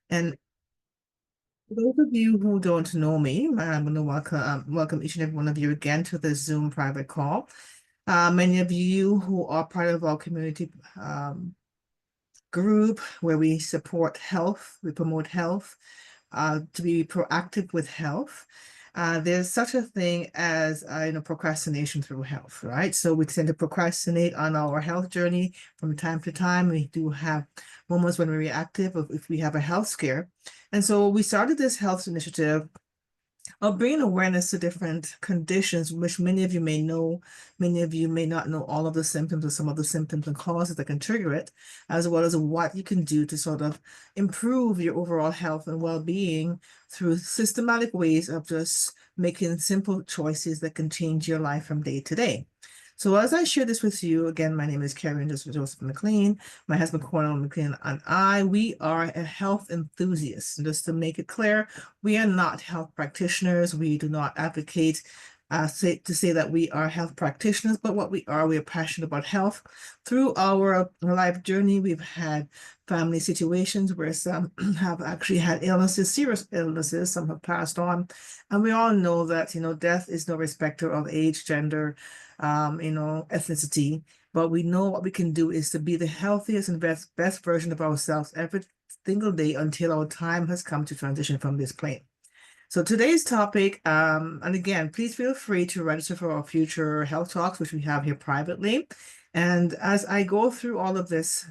And for those of you who don't know me, I'm going to welcome each and every one of you again to the Zoom private call. Many of you who are part of our community group where we support health, we promote health, to be proactive with health. There's such a thing as procrastination through health, right? So we tend to procrastinate on our health journey from time to time. We do have moments when we're reactive if we have a health scare. And so we started this health initiative of bringing awareness to different conditions, which many of you may know, many of you may not know all of the symptoms or some of the symptoms and causes that can trigger it, as well as what you can do to sort of improve your overall health and well-being through systematic ways of just making simple choices that can change your life from day to day. So as I share this with you, again, my name is Kerry-Ann Joseph-McLean. My husband, Cornell-McLean, and we are a health enthusiast. And just to make it clear, we are not health practitioners. We do not advocate to say that we are health practitioners, but what we are passionate about health. Through our life journey, we've had family situations where some have actually had illnesses, serious illnesses, some have passed on. And we all know that, death is no respecter of age, gender, ethnicity, but we know what we can do is to be the healthiest and best version of ourselves every single day until our time has come to transition from this plane. So today's topic, and again, please feel free to register for our future health talks, which we have here privately. And as I go through all of this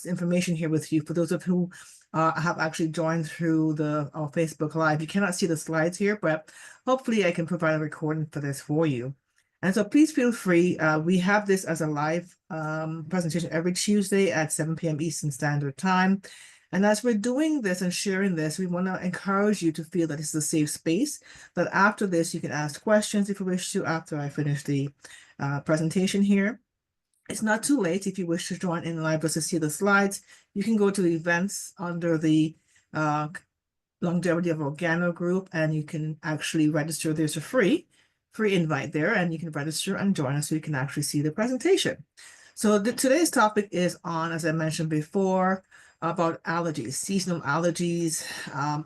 information here with you, for those of who have actually joined through our Facebook Live, you cannot see the slides here, but hopefully I can provide a recording for this for you. And so please feel free. We have this as a live presentation every Tuesday at 7 p.m. Eastern Standard Time. And as we're doing this and sharing this, we want to encourage you to feel that it's a safe space, that after this, you can ask questions if you wish to, after I finish the presentation here. It's not too late if you wish to join in live just to see the slides. You can go to events under the Longevity of Organo group, and you can actually register. There's a free invite there, and you can register and join us so you can actually see the presentation. So today's topic is on, as I mentioned before, about allergies, seasonal allergies,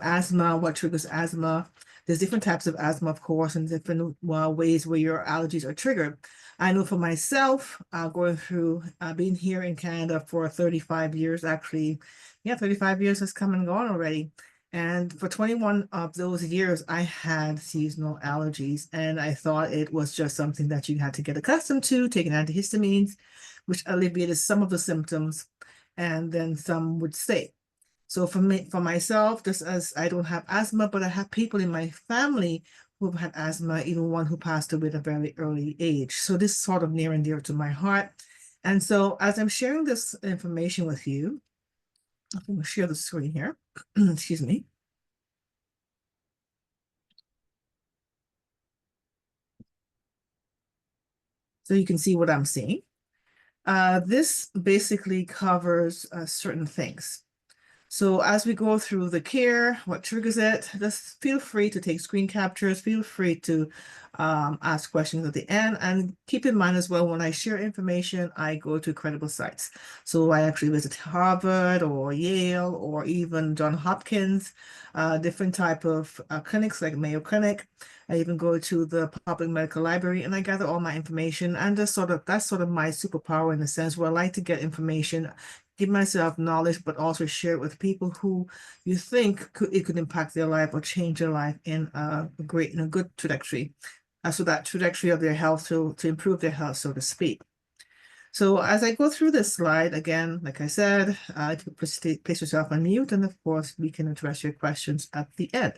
asthma, what triggers asthma. There's different types of asthma, of course, and different ways where your allergies are triggered. I know for myself, going through being here in Canada for 35 years, actually, 35 years has come and gone already. And for 21 of those years, I had seasonal allergies, and I thought it was just something that you had to get accustomed to, taking antihistamines, which alleviated some of the symptoms, and then some would stay. So for myself, just as I don't have asthma, but I have people in my family who've had asthma, even one who passed away at a very early age. So this is sort of near and dear to my heart. And so as I'm sharing this information with you, I'm going to share the screen here. Excuse me. So you can see what I'm seeing. This basically covers certain things. So as we go through the care, what triggers it, just feel free to take screen captures, feel free to ask questions at the end, and keep in mind as well, when I share information, I go to credible sites. So I actually visit Harvard or Yale or even Johns Hopkins, different type of clinics like Mayo Clinic. I even go to the public medical library and I gather all my information, and that's sort of my superpower in a sense, where I like to get information, give myself knowledge, but also share it with people who you think it could impact their life or change their life in a good trajectory. So that trajectory of their health to improve their health, so to speak. So as I go through this slide, again, like I said, place yourself on mute, and of course, we can address your questions at the end.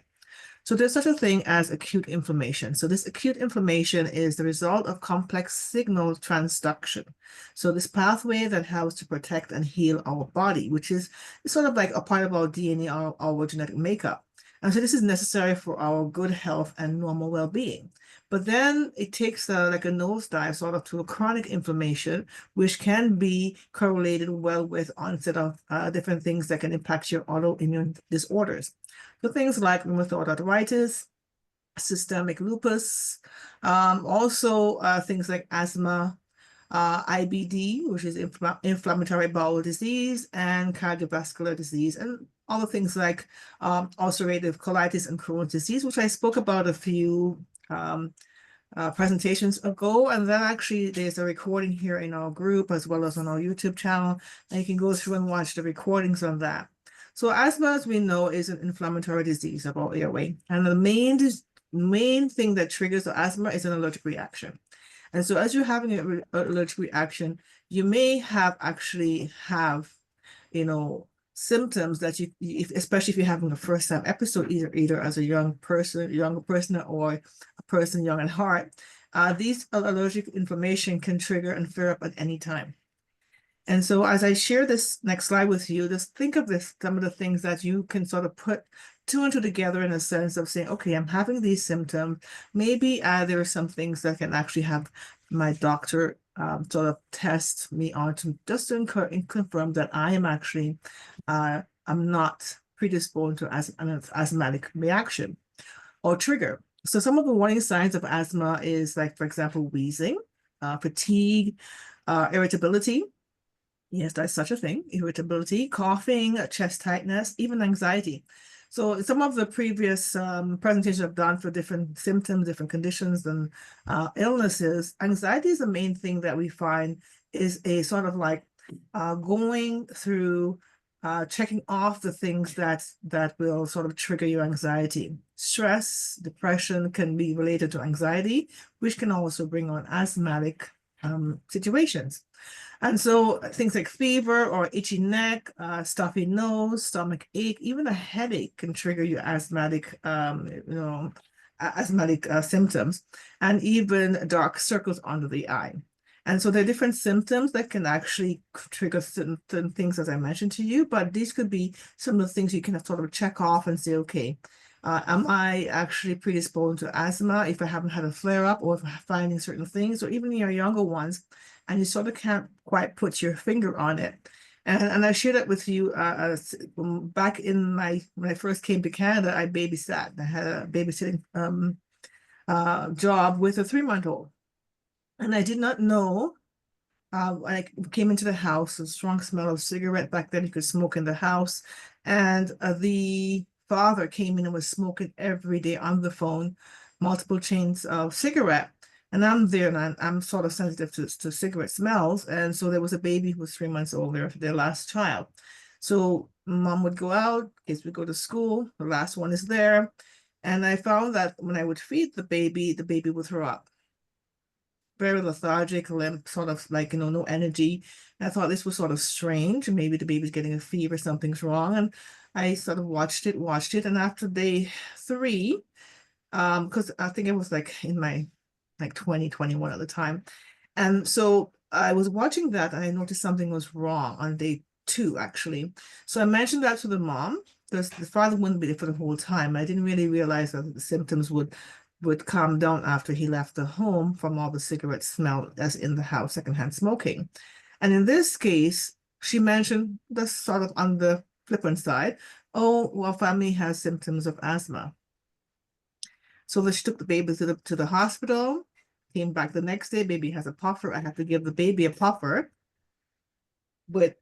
So there's such a thing as acute inflammation. So this acute inflammation is the result of complex signal transduction. So this pathway that helps to protect and heal our body, which is sort of like a part of our DNA, our genetic makeup. And so this is necessary for our good health and normal well-being. But then it takes like a nosedive sort of to a chronic inflammation, which can be correlated well with onset of different things that can impact your autoimmune disorders. So things like rheumatoid arthritis, systemic lupus, also things like asthma, IBD, which is inflammatory bowel disease, and cardiovascular disease, and all the things like ulcerative colitis and Crohn's disease, which I spoke about a few presentations ago. And then actually there's a recording here in our group as well as on our YouTube channel, and you can go through and watch the recordings on that. So asthma, as we know, is an inflammatory disease of our airway, and the main thing that triggers the asthma is an allergic reaction. And so as you're having an allergic reaction, you may actually have, symptoms that especially if you're having a first-time episode, either as a younger person or a person young at heart, these allergic inflammation can trigger and flare up at any time. And so as I share this next slide with you, just think of some of the things that you can sort of put two and two together in a sense of saying, okay, I'm having these symptoms. Maybe there are some things that can actually have my doctor sort of test me on just to confirm that I am actually, I'm not predisposed to an asthmatic reaction or trigger. So some of the warning signs of asthma is like, for example, wheezing, fatigue, irritability. Yes, that's such a thing. Irritability, coughing, chest tightness, even anxiety. So some of the previous presentations I've done for different symptoms, different conditions and illnesses, anxiety is the main thing that we find is a sort of like going through, checking off the things that will sort of trigger your anxiety. Stress, depression can be related to anxiety, which can also bring on asthmatic situations. And so things like fever or itchy neck, stuffy nose, stomach ache, even a headache can trigger your asthmatic, symptoms, and even dark circles under the eye. And so there are different symptoms that can actually trigger certain things, as I mentioned to you, but these could be some of the things you can sort of check off and say, okay, am I actually predisposed to asthma if I haven't had a flare-up, or if I'm finding certain things, or even your younger ones, and you sort of can't quite put your finger on it. And I shared it with you back when I first came to Canada, I babysat. I had a babysitting job with a 3-month-old. And I did not know, when I came into the house, a strong smell of cigarette. Back then you could smoke in the house. And the father came in and was smoking every day on the phone, multiple chains of cigarette. And I'm there, and I'm sort of sensitive to cigarette smells. And so there was a baby who was 3 months old, their last child. So mom would go out, kids would go to school, the last one is there. And I found that when I would feed the baby would throw up. Very lethargic, limp, sort of like, no energy. And I thought this was sort of strange. Maybe the baby's getting a fever, something's wrong. And I sort of watched it. And after day 3, because I think it was like in my 2021 at the time. And so I was watching that and I noticed something was wrong on day 2, actually. So I mentioned that to the mom, because the father wouldn't be there for the whole time. I didn't really realize that the symptoms would calm down after he left the home from all the cigarette smell that's in the house, secondhand smoking. And in this case, she mentioned the sort of on the flippant side, oh, well, family has symptoms of asthma. So she took the baby to the hospital, came back the next day, baby has a puffer. I had to give the baby a puffer with,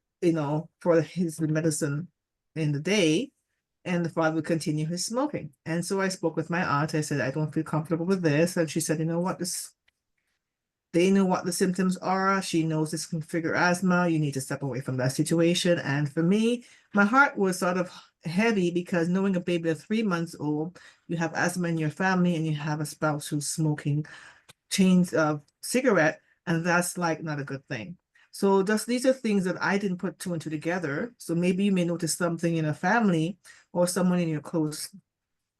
for his medicine in the day, and the father would continue his smoking. And so I spoke with my aunt. I said, I don't feel comfortable with this. And she said, you know what, they know what the symptoms are. She knows this can trigger asthma. You need to step away from that situation. And for me, my heart was sort of heavy, because knowing a baby of 3 months old, you have asthma in your family, and you have a spouse who's smoking chains of cigarette, and that's like not a good thing. So these are things that I didn't put 2 and 2 together. So maybe you may notice something in a family or someone in your close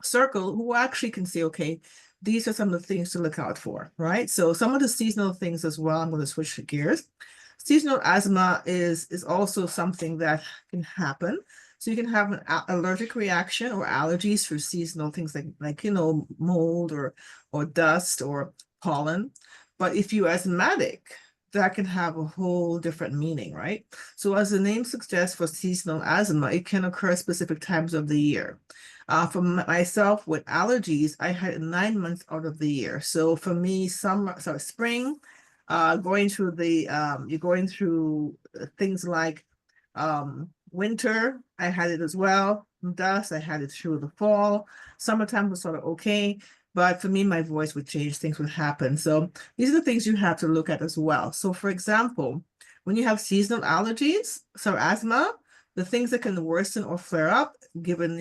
circle who actually can say, okay, these are some of the things to look out for, right? So some of the seasonal things as well, I'm going to switch gears. Seasonal asthma is also something that can happen. So you can have an allergic reaction or allergies for seasonal things like mold or dust or pollen. But if you're asthmatic, that can have a whole different meaning, right? So as the name suggests, for seasonal asthma, it can occur at specific times of the year. For myself with allergies, I had 9 months out of the year. So for me, spring, going through the you're going through things like winter. I had it as well. Dust, I had it through the fall. Summertime was sort of okay, but for me, my voice would change, things would happen. So these are the things you have to look at as well. So for example, when you have seasonal allergies, so asthma, the things that can worsen or flare up, given,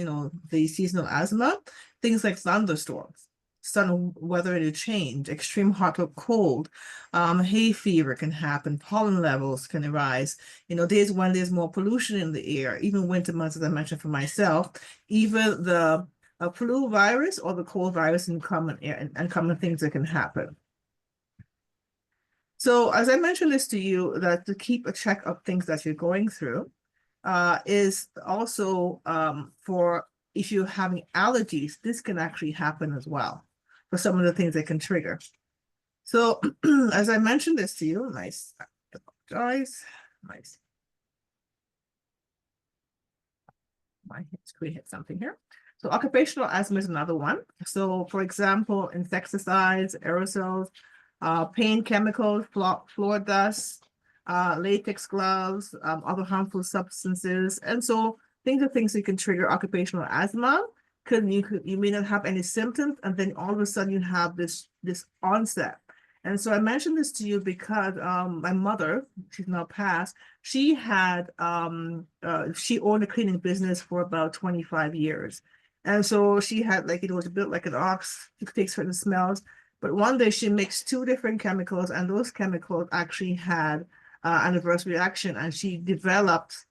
the seasonal asthma, things like thunderstorms, sudden weather change, extreme hot or cold, hay fever can happen, pollen levels can arise, days when there's more pollution in the air, even winter months, as I mentioned for myself, even the flu virus or the cold virus and common air and common things that can happen. So as I mentioned this to you, that to keep a check of things that you're going through is also for if you're having allergies, this can actually happen as well for some of the things that can trigger. So as I mentioned this to you, nice, apologize, nice. My screen hit something here. So occupational asthma is another one. So for example, insecticides, aerosols, paint chemicals, floor dust, latex gloves, other harmful substances. And so things that can trigger occupational asthma. You may not have any symptoms, and then all of a sudden you have this onset. And so I mentioned this to you because my mother, she's now passed, she had she owned a cleaning business for about 25 years. And so she had it was built like an ox, she could take certain smells. But one day she mixed two different chemicals, and those chemicals actually had an adverse reaction, and she developed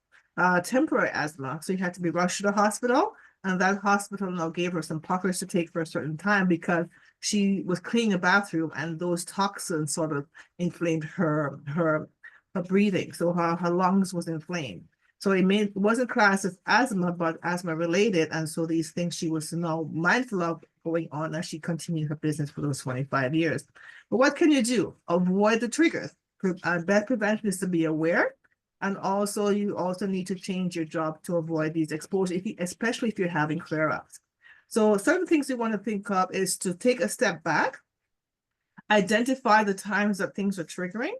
temporary asthma. So she had to be rushed to the hospital, and that hospital now gave her some puffers to take for a certain time because she was cleaning a bathroom, and those toxins sort of inflamed her breathing. So her lungs was inflamed. So it wasn't classed as asthma, but asthma related. And so these things she was now mindful of going on as she continued her business for those 25 years. But what can you do? Avoid the triggers. Best prevention is to be aware. And also, you also need to change your job to avoid these exposures, especially if you're having flare-ups. So certain things you want to think of is to take a step back, identify the times that things are triggering,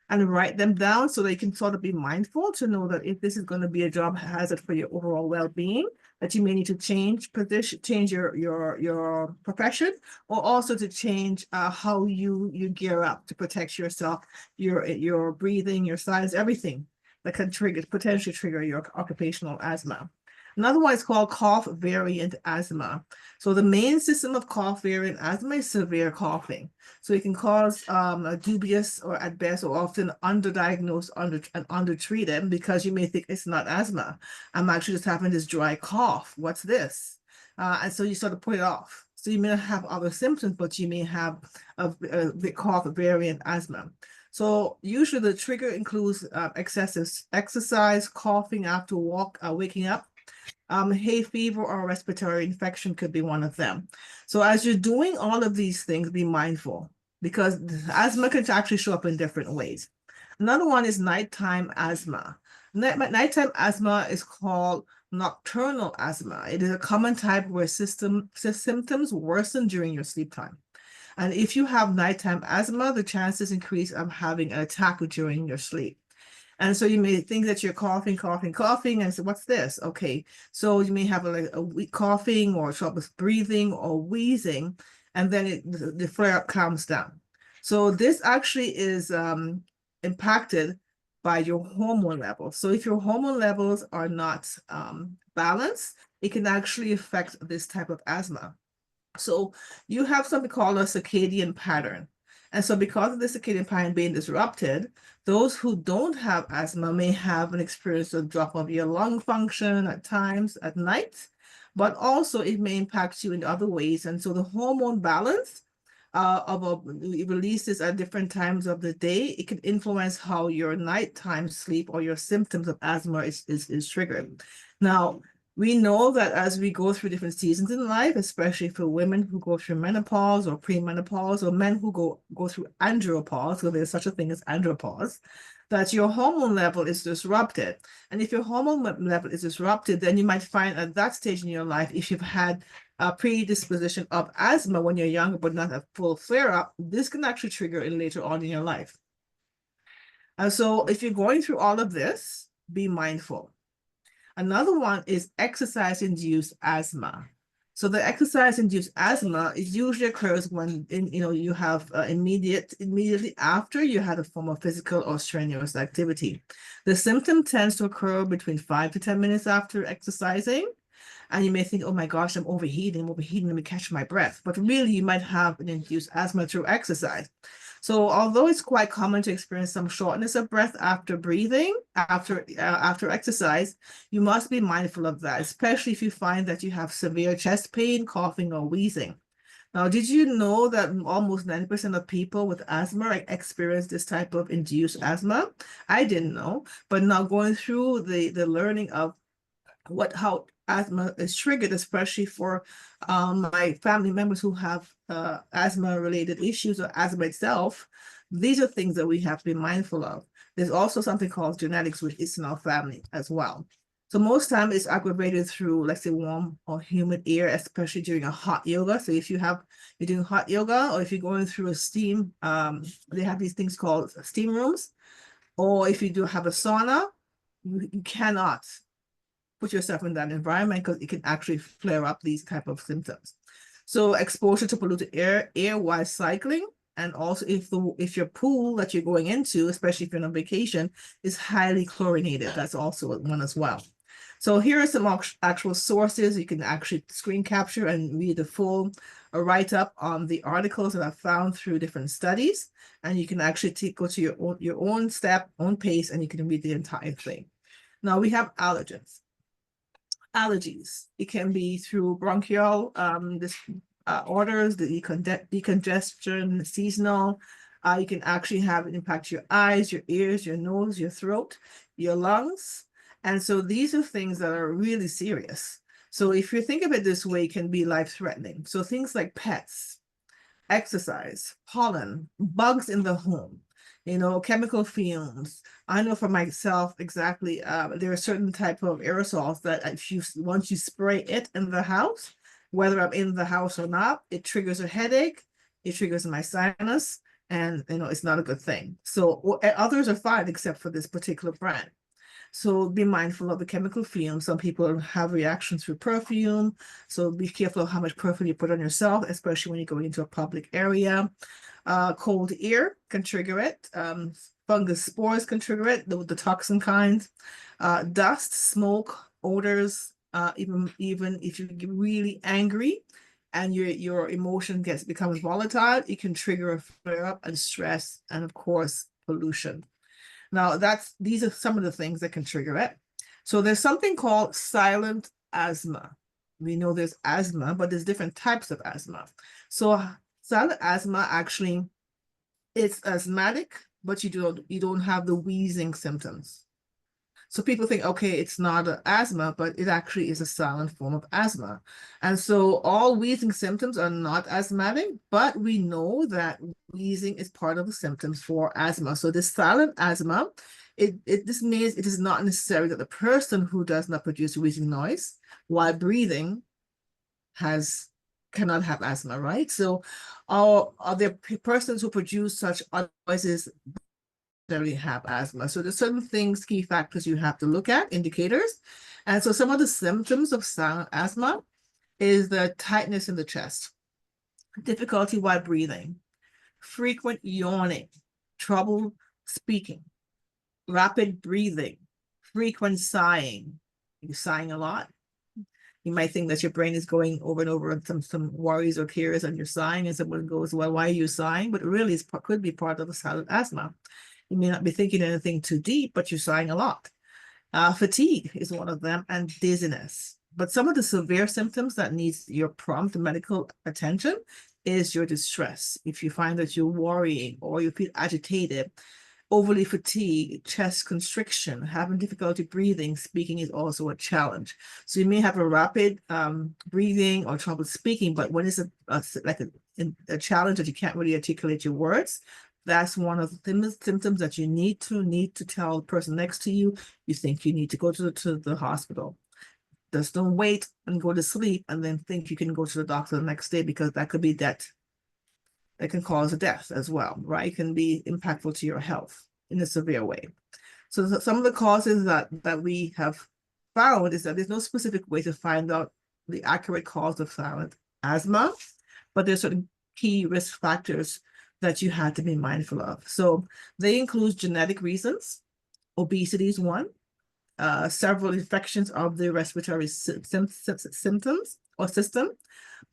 and write them down so they can sort of be mindful to know that if this is going to be a job hazard for your overall well-being, that you may need to change position, change your profession, or also to change how you gear up to protect yourself, your breathing, your size, everything that can potentially trigger your occupational asthma. Another one is called cough variant asthma. So the main system of cough variant asthma is severe coughing. So it can cause a dubious or at best or often underdiagnosed and undertreated because you may think it's not asthma. I'm actually just having this dry cough. What's this? And so you sort of put it off. So you may not have other symptoms, but you may have a cough variant asthma. So usually the trigger includes excessive exercise, coughing after waking up. Hay fever or respiratory infection could be one of them. So as you're doing all of these things, be mindful because asthma can actually show up in different ways. Another one is nighttime asthma. Nighttime asthma is called nocturnal asthma. It is a common type where symptoms worsen during your sleep time. And if you have nighttime asthma, the chances increase of having an attack during your sleep. And so you may think that you're coughing, and say, what's this? Okay, so you may have a weak coughing or trouble breathing or wheezing, and then the flare-up calms down. So this actually is impacted by your hormone levels. So if your hormone levels are not balanced, it can actually affect this type of asthma. So you have something called a circadian pattern. And so because of the circadian pattern being disrupted, those who don't have asthma may have an experience of drop of your lung function at times at night, but also it may impact you in other ways. And so the hormone balance releases at different times of the day, it can influence how your nighttime sleep or your symptoms of asthma is triggered. Now, we know that as we go through different seasons in life, especially for women who go through menopause or premenopause, or men who go through andropause, so there's such a thing as andropause, that your hormone level is disrupted. And if your hormone level is disrupted, then you might find at that stage in your life, if you've had a predisposition of asthma when you're younger, but not a full flare-up, this can actually trigger it later on in your life. And so if you're going through all of this, be mindful. Another one is exercise-induced asthma. So the exercise-induced asthma, it usually occurs when you have immediately after you had a form of physical or strenuous activity. The symptom tends to occur between 5 to 10 minutes after exercising. And you may think, oh my gosh, I'm overheating, let me catch my breath. But really, you might have an induced asthma through exercise. So although it's quite common to experience some shortness of breath after breathing, after exercise, you must be mindful of that, especially if you find that you have severe chest pain, coughing, or wheezing. Now, did you know that almost 90% of people with asthma experience this type of induced asthma? I didn't know, but now going through the learning of how asthma is triggered, especially for my family members who have asthma-related issues or asthma itself, these are things that we have to be mindful of. There's also something called genetics, which is in our family as well. So most time it's aggravated through, let's say, warm or humid air, especially during a hot yoga. So if you're doing hot yoga, or if you're going through a steam, they have these things called steam rooms, or if you do have a sauna, you cannot put yourself in that environment because it can actually flare up these type of symptoms. So exposure to polluted air while cycling, and also if your pool that you're going into, especially if you're on vacation, is highly chlorinated, that's also one as well. So here are some actual sources. You can actually screen capture and read the full write-up on the articles that I've found through different studies, and you can actually go to your own pace, and you can read the entire thing. Now we have allergens. Allergies. It can be through bronchial disorders, the decongestion, seasonal. You can actually have it impact your eyes, your ears, your nose, your throat, your lungs. And so these are things that are really serious. So if you think of it this way, it can be life-threatening. So things like pets, exercise, pollen, bugs in the home, chemical fumes. I know for myself exactly, there are certain type of aerosols that once you spray it in the house, whether I'm in the house or not, it triggers a headache, it triggers my sinus, and it's not a good thing. So others are fine except for this particular brand. So be mindful of the chemical fumes. Some people have reactions through perfume. So be careful of how much perfume you put on yourself, especially when you go into a public area. Cold air can trigger it. Fungus spores can trigger it, the toxin kinds. Dust, smoke, odors, even if you get really angry and your emotion becomes volatile, it can trigger a flare up and stress, and of course, pollution. Now these are some of the things that can trigger it. So there's something called silent asthma. We know there's asthma, but there's different types of asthma. So silent asthma actually, it's asthmatic, but you don't have the wheezing symptoms. So people think, okay, it's not asthma, but it actually is a silent form of asthma. And so all wheezing symptoms are not asthmatic, but we know that wheezing is part of the symptoms for asthma. So this silent asthma, this means it is not necessary that the person who does not produce wheezing noise while breathing cannot have asthma, right? So are there persons who produce such noises necessarily have asthma? So there's certain things, key factors you have to look at, indicators. And so some of the symptoms of silent asthma is the tightness in the chest, difficulty while breathing, frequent yawning, trouble speaking, rapid breathing, frequent sighing. You're sighing a lot. You might think that your brain is going over and over some worries or cares, and you're sighing, and someone goes, well, why are you sighing? But really, it could be part of a silent asthma. You may not be thinking anything too deep, but you're sighing a lot. Fatigue is one of them, and dizziness. But some of the severe symptoms that needs your prompt medical attention is your distress. If you find that you're worrying or you feel agitated, overly fatigued, chest constriction, having difficulty breathing, speaking is also a challenge. So you may have a rapid breathing or trouble speaking, but when it's a challenge that you can't really articulate your words, that's one of the symptoms that you need to tell the person next to you. You think you need to go to the hospital. Just don't wait and go to sleep and then think you can go to the doctor the next day, because that could be death. That can cause a death as well, right? It can be impactful to your health. in a severe way. So some of the causes that we have found is that there's no specific way to find out the accurate cause of silent asthma, but there's certain key risk factors that you have to be mindful of. So they include genetic reasons. Obesity is one. Several infections of the respiratory symptoms or system,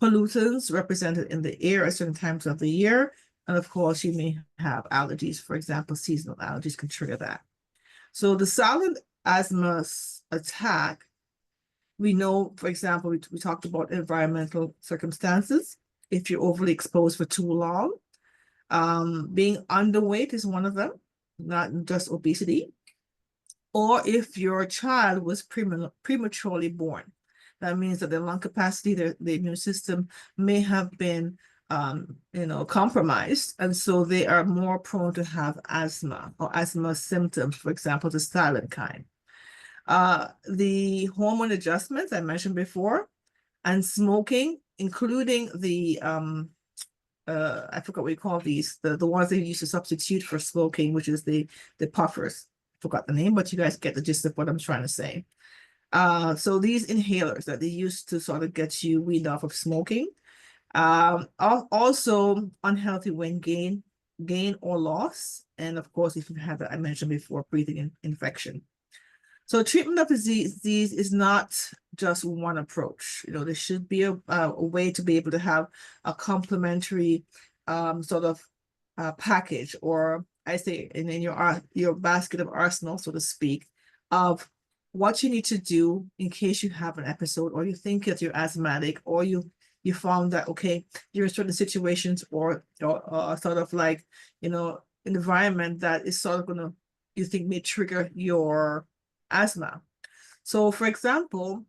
pollutants represented in the air at certain times of the year, and of course you may have allergies. For example, seasonal allergies can trigger that. So the silent asthma attack, we know, for example, we talked about environmental circumstances. If you're overly exposed for too long, being underweight is one of them, not just obesity. Or if your child was prematurely born, that means that their lung capacity, the immune system may have been, compromised, and so they are more prone to have asthma or asthma symptoms, for example, the silent kind. The hormone adjustments I mentioned before, and smoking, including the I forgot what we call these, the ones they used to substitute for smoking, which is the puffers. Forgot the name, but you guys get the gist of what I'm trying to say. So these inhalers that they used to sort of get you weaned off of smoking. Also unhealthy weight gain or loss. And of course, if you have that, I mentioned before, breathing infection. So treatment of disease is not just one approach. There should be a way to be able to have a complementary sort of package, or I say in your basket of arsenal, so to speak, of what you need to do in case you have an episode, or you think that you're asthmatic, or you found that, okay, you're in certain situations or sort of like, environment that is sort of gonna, you think may trigger your asthma. So for example,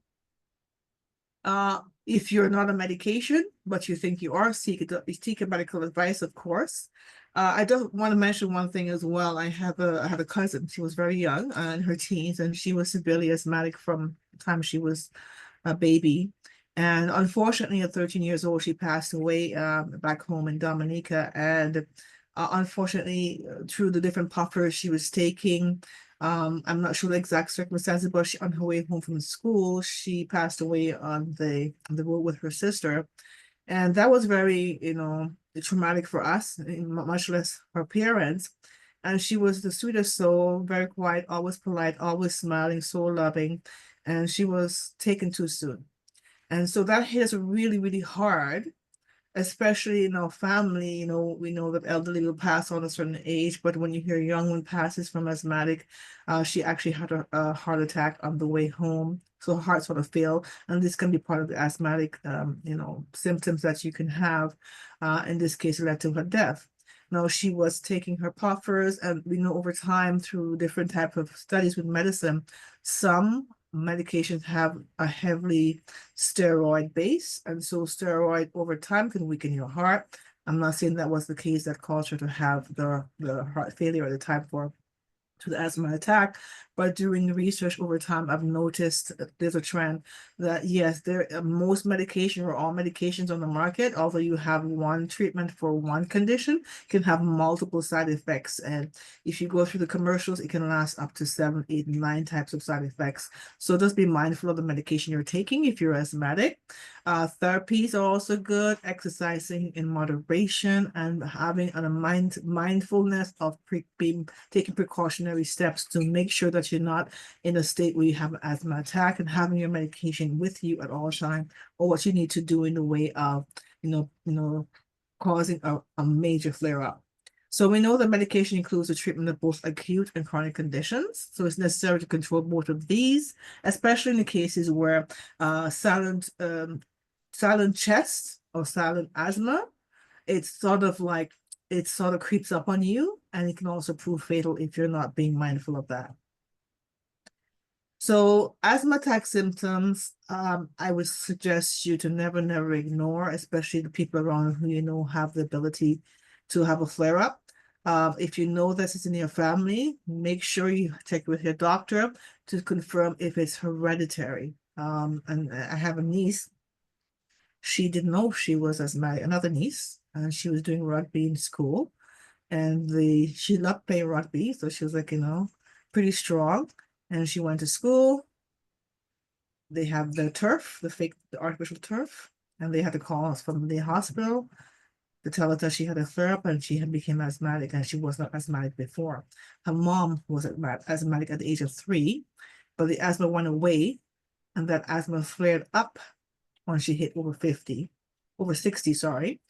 if you're not on medication, but you think you are, seek medical advice, of course. I don't want to mention one thing as well. I had a cousin. She was very young, in her teens, and she was severely asthmatic from the time she was a baby. And unfortunately, at 13 years old, she passed away back home in Dominica. And unfortunately, through the different puffers she was taking, I'm not sure the exact circumstances, but on her way home from school, she passed away on the road with her sister. And that was very, traumatic for us, much less her parents. And she was the sweetest soul, very quiet, always polite, always smiling, so loving. And she was taken too soon. And so that hit us really, really hard, especially in our family. We know that elderly will pass on a certain age, but when you hear a young one passes from asthmatic, she actually had a heart attack on the way home. So her heart sort of failed, and this can be part of the asthmatic, symptoms that you can have. In this case, it led to her death. Now, she was taking her puffers, and we know over time through different types of studies with medicine, some medications have a heavily steroid base, and so steroid over time can weaken your heart. I'm not saying that was the case that caused her to have the heart failure at the time to the asthma attack, but doing the research over time, I've noticed there's a trend that yes, most medication or all medications on the market, although you have one treatment for one condition, can have multiple side effects. And if you go through the commercials, it can last up to 7, 8, 9 types of side effects. So just be mindful of the medication you're taking if you're asthmatic. Therapies are also good, exercising in moderation, and having a mindfulness of taking precautionary steps to make sure that you're not in a state where you have an asthma attack, and having your medication with you at all times, or what you need to do in the way of, causing a major flare up. So we know that medication includes the treatment of both acute and chronic conditions. So it's necessary to control both of these, especially in the cases where silent chest or silent asthma, it sort of creeps up on you, and it can also prove fatal if you're not being mindful of that. So asthma attack symptoms, I would suggest you to never ignore, especially the people around who have the ability to have a flare-up. If you know this is in your family, make sure you check with your doctor to confirm if it's hereditary. And I have a niece. She didn't know she was asthmatic, another niece, and she was doing rugby in school. And she loved playing rugby, so she was like, pretty strong. And she went to school. They have the turf, the artificial turf, and they had to call us from the hospital to tell us that she had a flare-up and she had become asthmatic, and she was not asthmatic before. Her mom was asthmatic at the age of 3, but the asthma went away, and that asthma flared up when she hit over 60, sorry.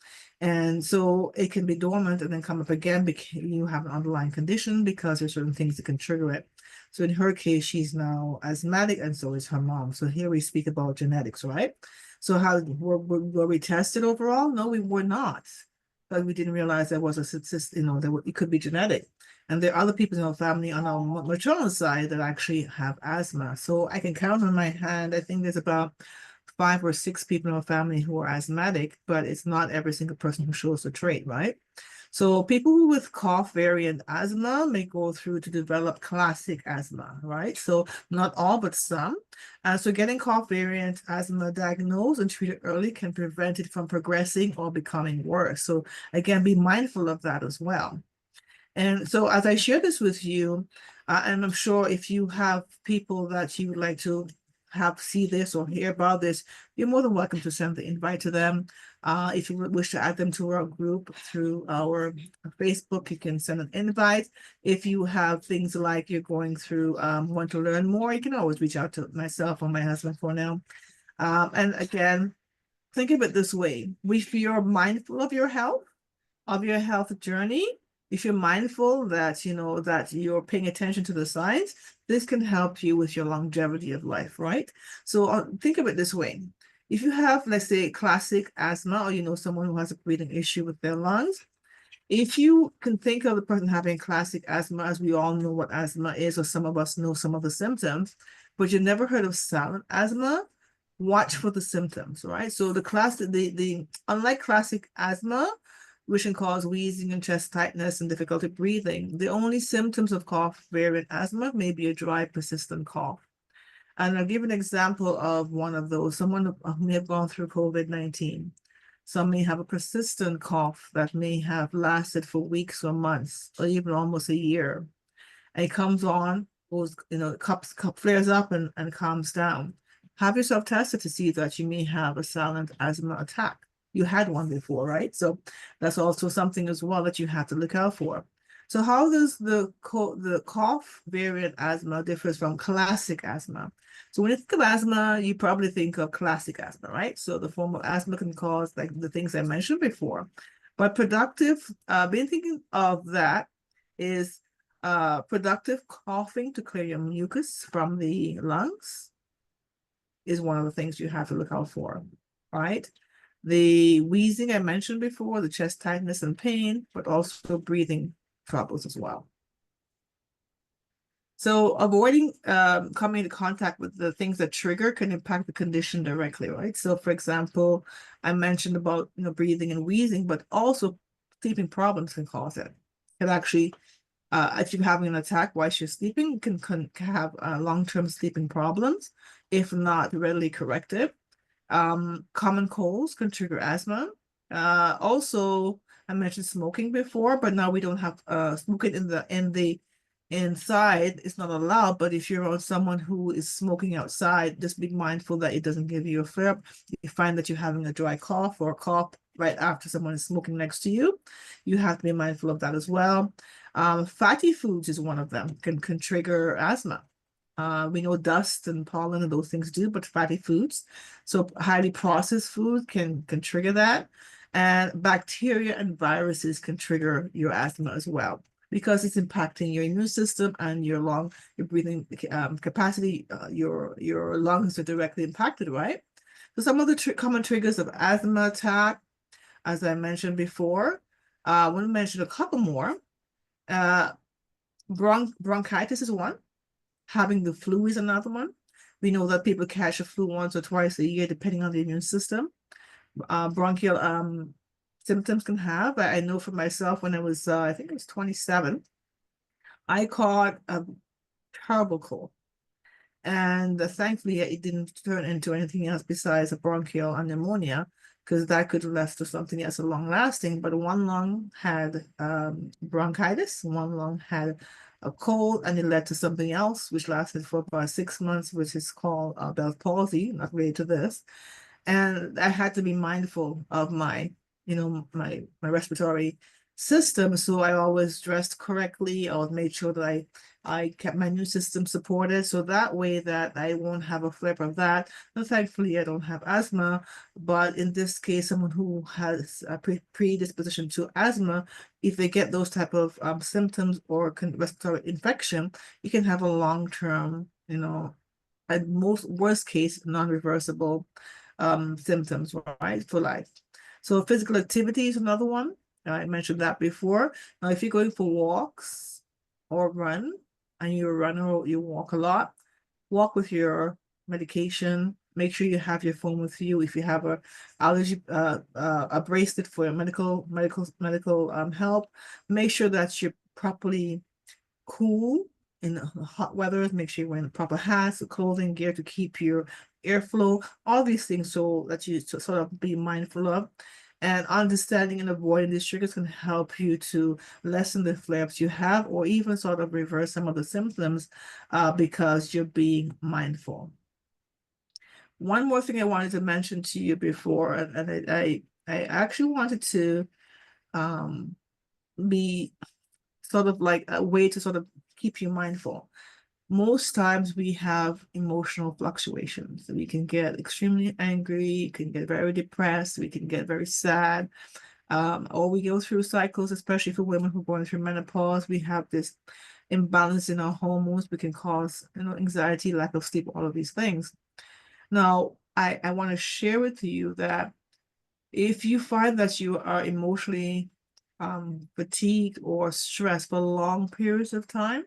And so it can be dormant and then come up again because you have an underlying condition, because there's certain things that can trigger it. So in her case, she's now asthmatic, and so is her mom. So here we speak about genetics, right? So how were we tested overall? No, we were not. But we didn't realize there was it could be genetic. And there are other people in our family on our maternal side that actually have asthma. So I can count on my hand, I think there's about 5 or 6 people in our family who are asthmatic, but it's not every single person who shows the trait, right? So people with cough variant asthma may go through to develop classic asthma, right? So not all, but some. So getting cough variant asthma diagnosed and treated early can prevent it from progressing or becoming worse. So again, be mindful of that as well. And so as I share this with you, and I'm sure if you have people that you would like to have see this or hear about this, you're more than welcome to send the invite to them. If you wish to add them to our group through our Facebook, you can send an invite. If you have things like you're going through, want to learn more, you can always reach out to myself or my husband for now. And again, think of it this way. If you're mindful of your health journey, if you're mindful that that you're paying attention to the signs, this can help you with your longevity of life, right? So think of it this way. If you have, let's say, classic asthma, or someone who has a breathing issue with their lungs, if you can think of the person having classic asthma, as we all know what asthma is, or some of us know some of the symptoms, but you've never heard of silent asthma, watch for the symptoms, right? So unlike classic asthma, which can cause wheezing and chest tightness and difficulty breathing, the only symptoms of cough variant asthma may be a dry, persistent cough. And I'll give an example of one of those. Someone may have gone through COVID-19. Some may have a persistent cough that may have lasted for weeks or months, or even almost a year. And it comes on, goes, flares up and calms down. Have yourself tested to see that you may have a silent asthma attack. You had one before, right? So that's also something as well that you have to look out for. So how does the cough variant asthma differs from classic asthma? So when you think of asthma, you probably think of classic asthma, right? So the form of asthma can cause like the things I mentioned before. But being thinking of that is productive coughing to clear your mucus from the lungs is one of the things you have to look out for, right? The wheezing I mentioned before, the chest tightness and pain, but also breathing troubles as well. So avoiding coming into contact with the things that trigger can impact the condition directly, right? So for example, I mentioned about breathing and wheezing, but also sleeping problems can cause it. It actually, if you're having an attack while you're sleeping, you can have long-term sleeping problems if not readily corrected. Common colds can trigger asthma. Also, I mentioned smoking before, but now we don't have smoking in the inside. It's not allowed, but if you're on someone who is smoking outside, just be mindful that it doesn't give you a flare. You find that you're having a dry cough or a cough right after someone is smoking next to you. You have to be mindful of that as well. Fatty foods is one of them, can trigger asthma. We know dust and pollen and those things do, but fatty foods. So highly processed food can trigger that. And bacteria and viruses can trigger your asthma as well, because it's impacting your immune system and your breathing capacity. Your lungs are directly impacted, right? So some of the common triggers of asthma attack, as I mentioned before, I want to mention a couple more. Bronchitis is one. Having the flu is another one. We know that people catch the flu once or twice a year, depending on the immune system. Bronchial symptoms can have. I know for myself, when I was, I think I was 27, I caught a terrible cold. And thankfully, it didn't turn into anything else besides a bronchial pneumonia, because that could last to something else long lasting. But one lung had bronchitis, one lung had a cold, and it led to something else, which lasted for about 6 months, which is called Bell's palsy, not related to this. And I had to be mindful of my, my respiratory system. So I always dressed correctly. I would make sure that I kept my immune system supported, so that way that I won't have a flip of that. And thankfully, I don't have asthma, but in this case, someone who has a predisposition to asthma, if they get those type of symptoms or respiratory infection, you can have a long-term, at most worst case, non-reversible symptoms, right, for life. So physical activity is another one. I mentioned that before. Now, if you're going for walks or run, and you run or you walk a lot, walk with your medication. Make sure you have your phone with you. If you have a allergy, a bracelet for your medical help, make sure that you're properly cool in hot weather. Make sure you're wearing the proper hats, clothing, gear to keep your airflow, all these things, so that you sort of be mindful of. And understanding and avoiding these triggers can help you to lessen the flare-ups you have, or even sort of reverse some of the symptoms because you're being mindful. One more thing I wanted to mention to you before, and I actually wanted to be sort of like a way to sort of keep you mindful. Most times we have emotional fluctuations. We can get extremely angry, you can get very depressed, we can get very sad, or we go through cycles, especially for women who are going through menopause. We have this imbalance in our hormones, which can cause, anxiety, lack of sleep, all of these things. Now, I want to share with you that if you find that you are emotionally fatigued or stressed for long periods of time,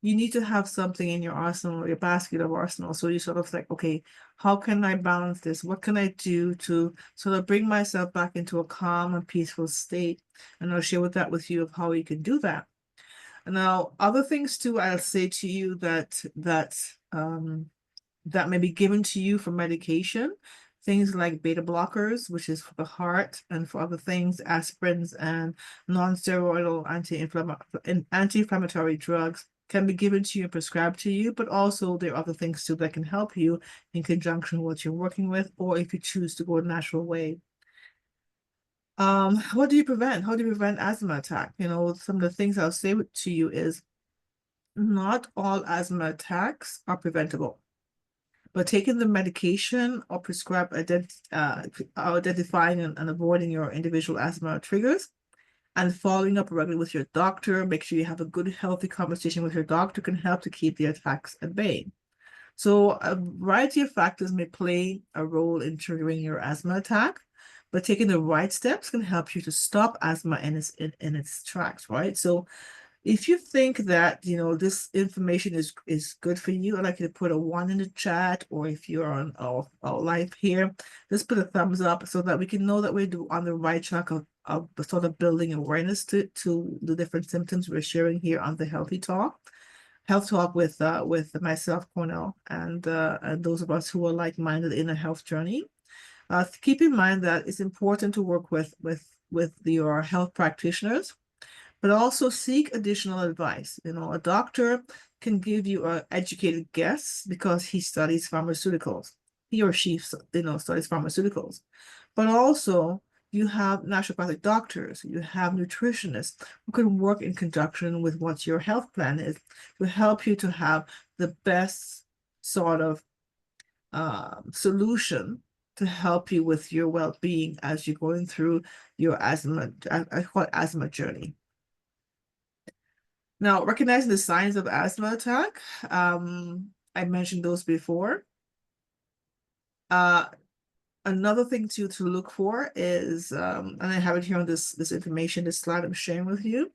you need to have something in your arsenal, your basket of arsenal. So you sort of like, okay, how can I balance this? What can I do to sort of bring myself back into a calm and peaceful state? And I'll share with you of how you can do that. Now, other things too, I'll say to you that may be given to you for medication. Things like beta blockers, which is for the heart, and for other things, aspirins and non-steroidal anti-inflammatory drugs can be given to you and prescribed to you, but also there are other things too that can help you in conjunction with what you're working with, or if you choose to go a natural way. What do you prevent? How do you prevent asthma attack? Some of the things I'll say to you is not all asthma attacks are preventable. But taking the medication or identifying and avoiding your individual asthma triggers, and following up regularly with your doctor, make sure you have a good, healthy conversation with your doctor, can help to keep the attacks at bay. So a variety of factors may play a role in triggering your asthma attack, but taking the right steps can help you to stop asthma in its tracks, right? So if you think that, this information is good for you, I'd like you to put a 1 in the chat, or if you're on our live here, just put a thumbs up so that we can know that we're on the right track of sort of building awareness to the different symptoms we're sharing here on the Health Talk with myself, Cornell, and those of us who are like-minded in a health journey. Keep in mind that it's important to work with your health practitioners, but also seek additional advice. A doctor can give you an educated guess because he studies pharmaceuticals. He or she, studies pharmaceuticals. But also, you have naturopathic doctors, you have nutritionists who can work in conjunction with what your health plan is to help you to have the best sort of solution to help you with your well-being as you're going through your asthma, I call it asthma journey. Now, recognizing the signs of asthma attack, I mentioned those before. Another thing to look for is, and I have it here on this information, this slide I'm sharing with you,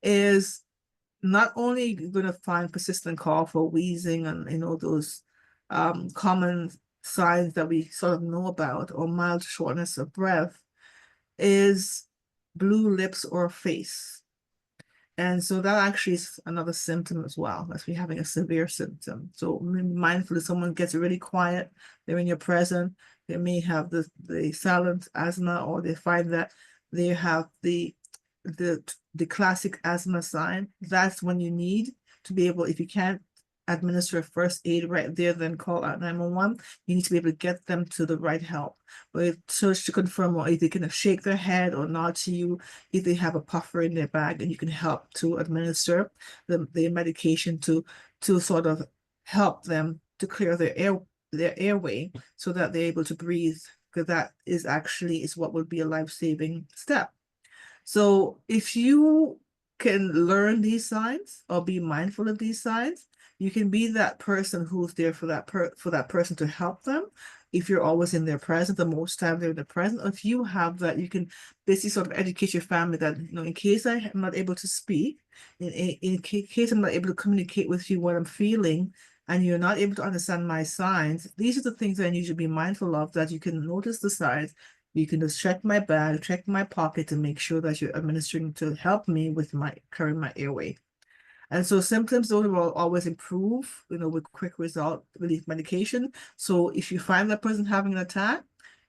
is not only going to find persistent cough or wheezing and those common signs that we sort of know about, or mild shortness of breath, is blue lips or face. And so that actually is another symptom as well, as we're having a severe symptom. So be mindful if someone gets really quiet, they're in your presence, They may have the silent asthma, or they find that they have the classic asthma sign. That's when you need to be able, if you can't administer first aid right there, then call out 911. You need to be able to get them to the right help. But search to confirm, or if they can shake their head or nod to you, if they have a puffer in their bag, and you can help to administer the medication to sort of help them to clear their airway so that they're able to breathe, because that is what would be a life-saving step. So if you can learn these signs or be mindful of these signs, you can be that person who's there for that person to help them. If you're always in their presence, the most time they're in the present, if you have that, you can basically sort of educate your family that, in case I am not able to speak, in case I'm not able to communicate with you what I'm feeling, and you're not able to understand my signs, these are the things that I need you to be mindful of, that you can notice the signs. You can just check my bag, check my pocket to make sure that you're administering to help me with clearing my airway. And so symptoms don't always improve, with quick result relief medication. So if you find that person having an attack,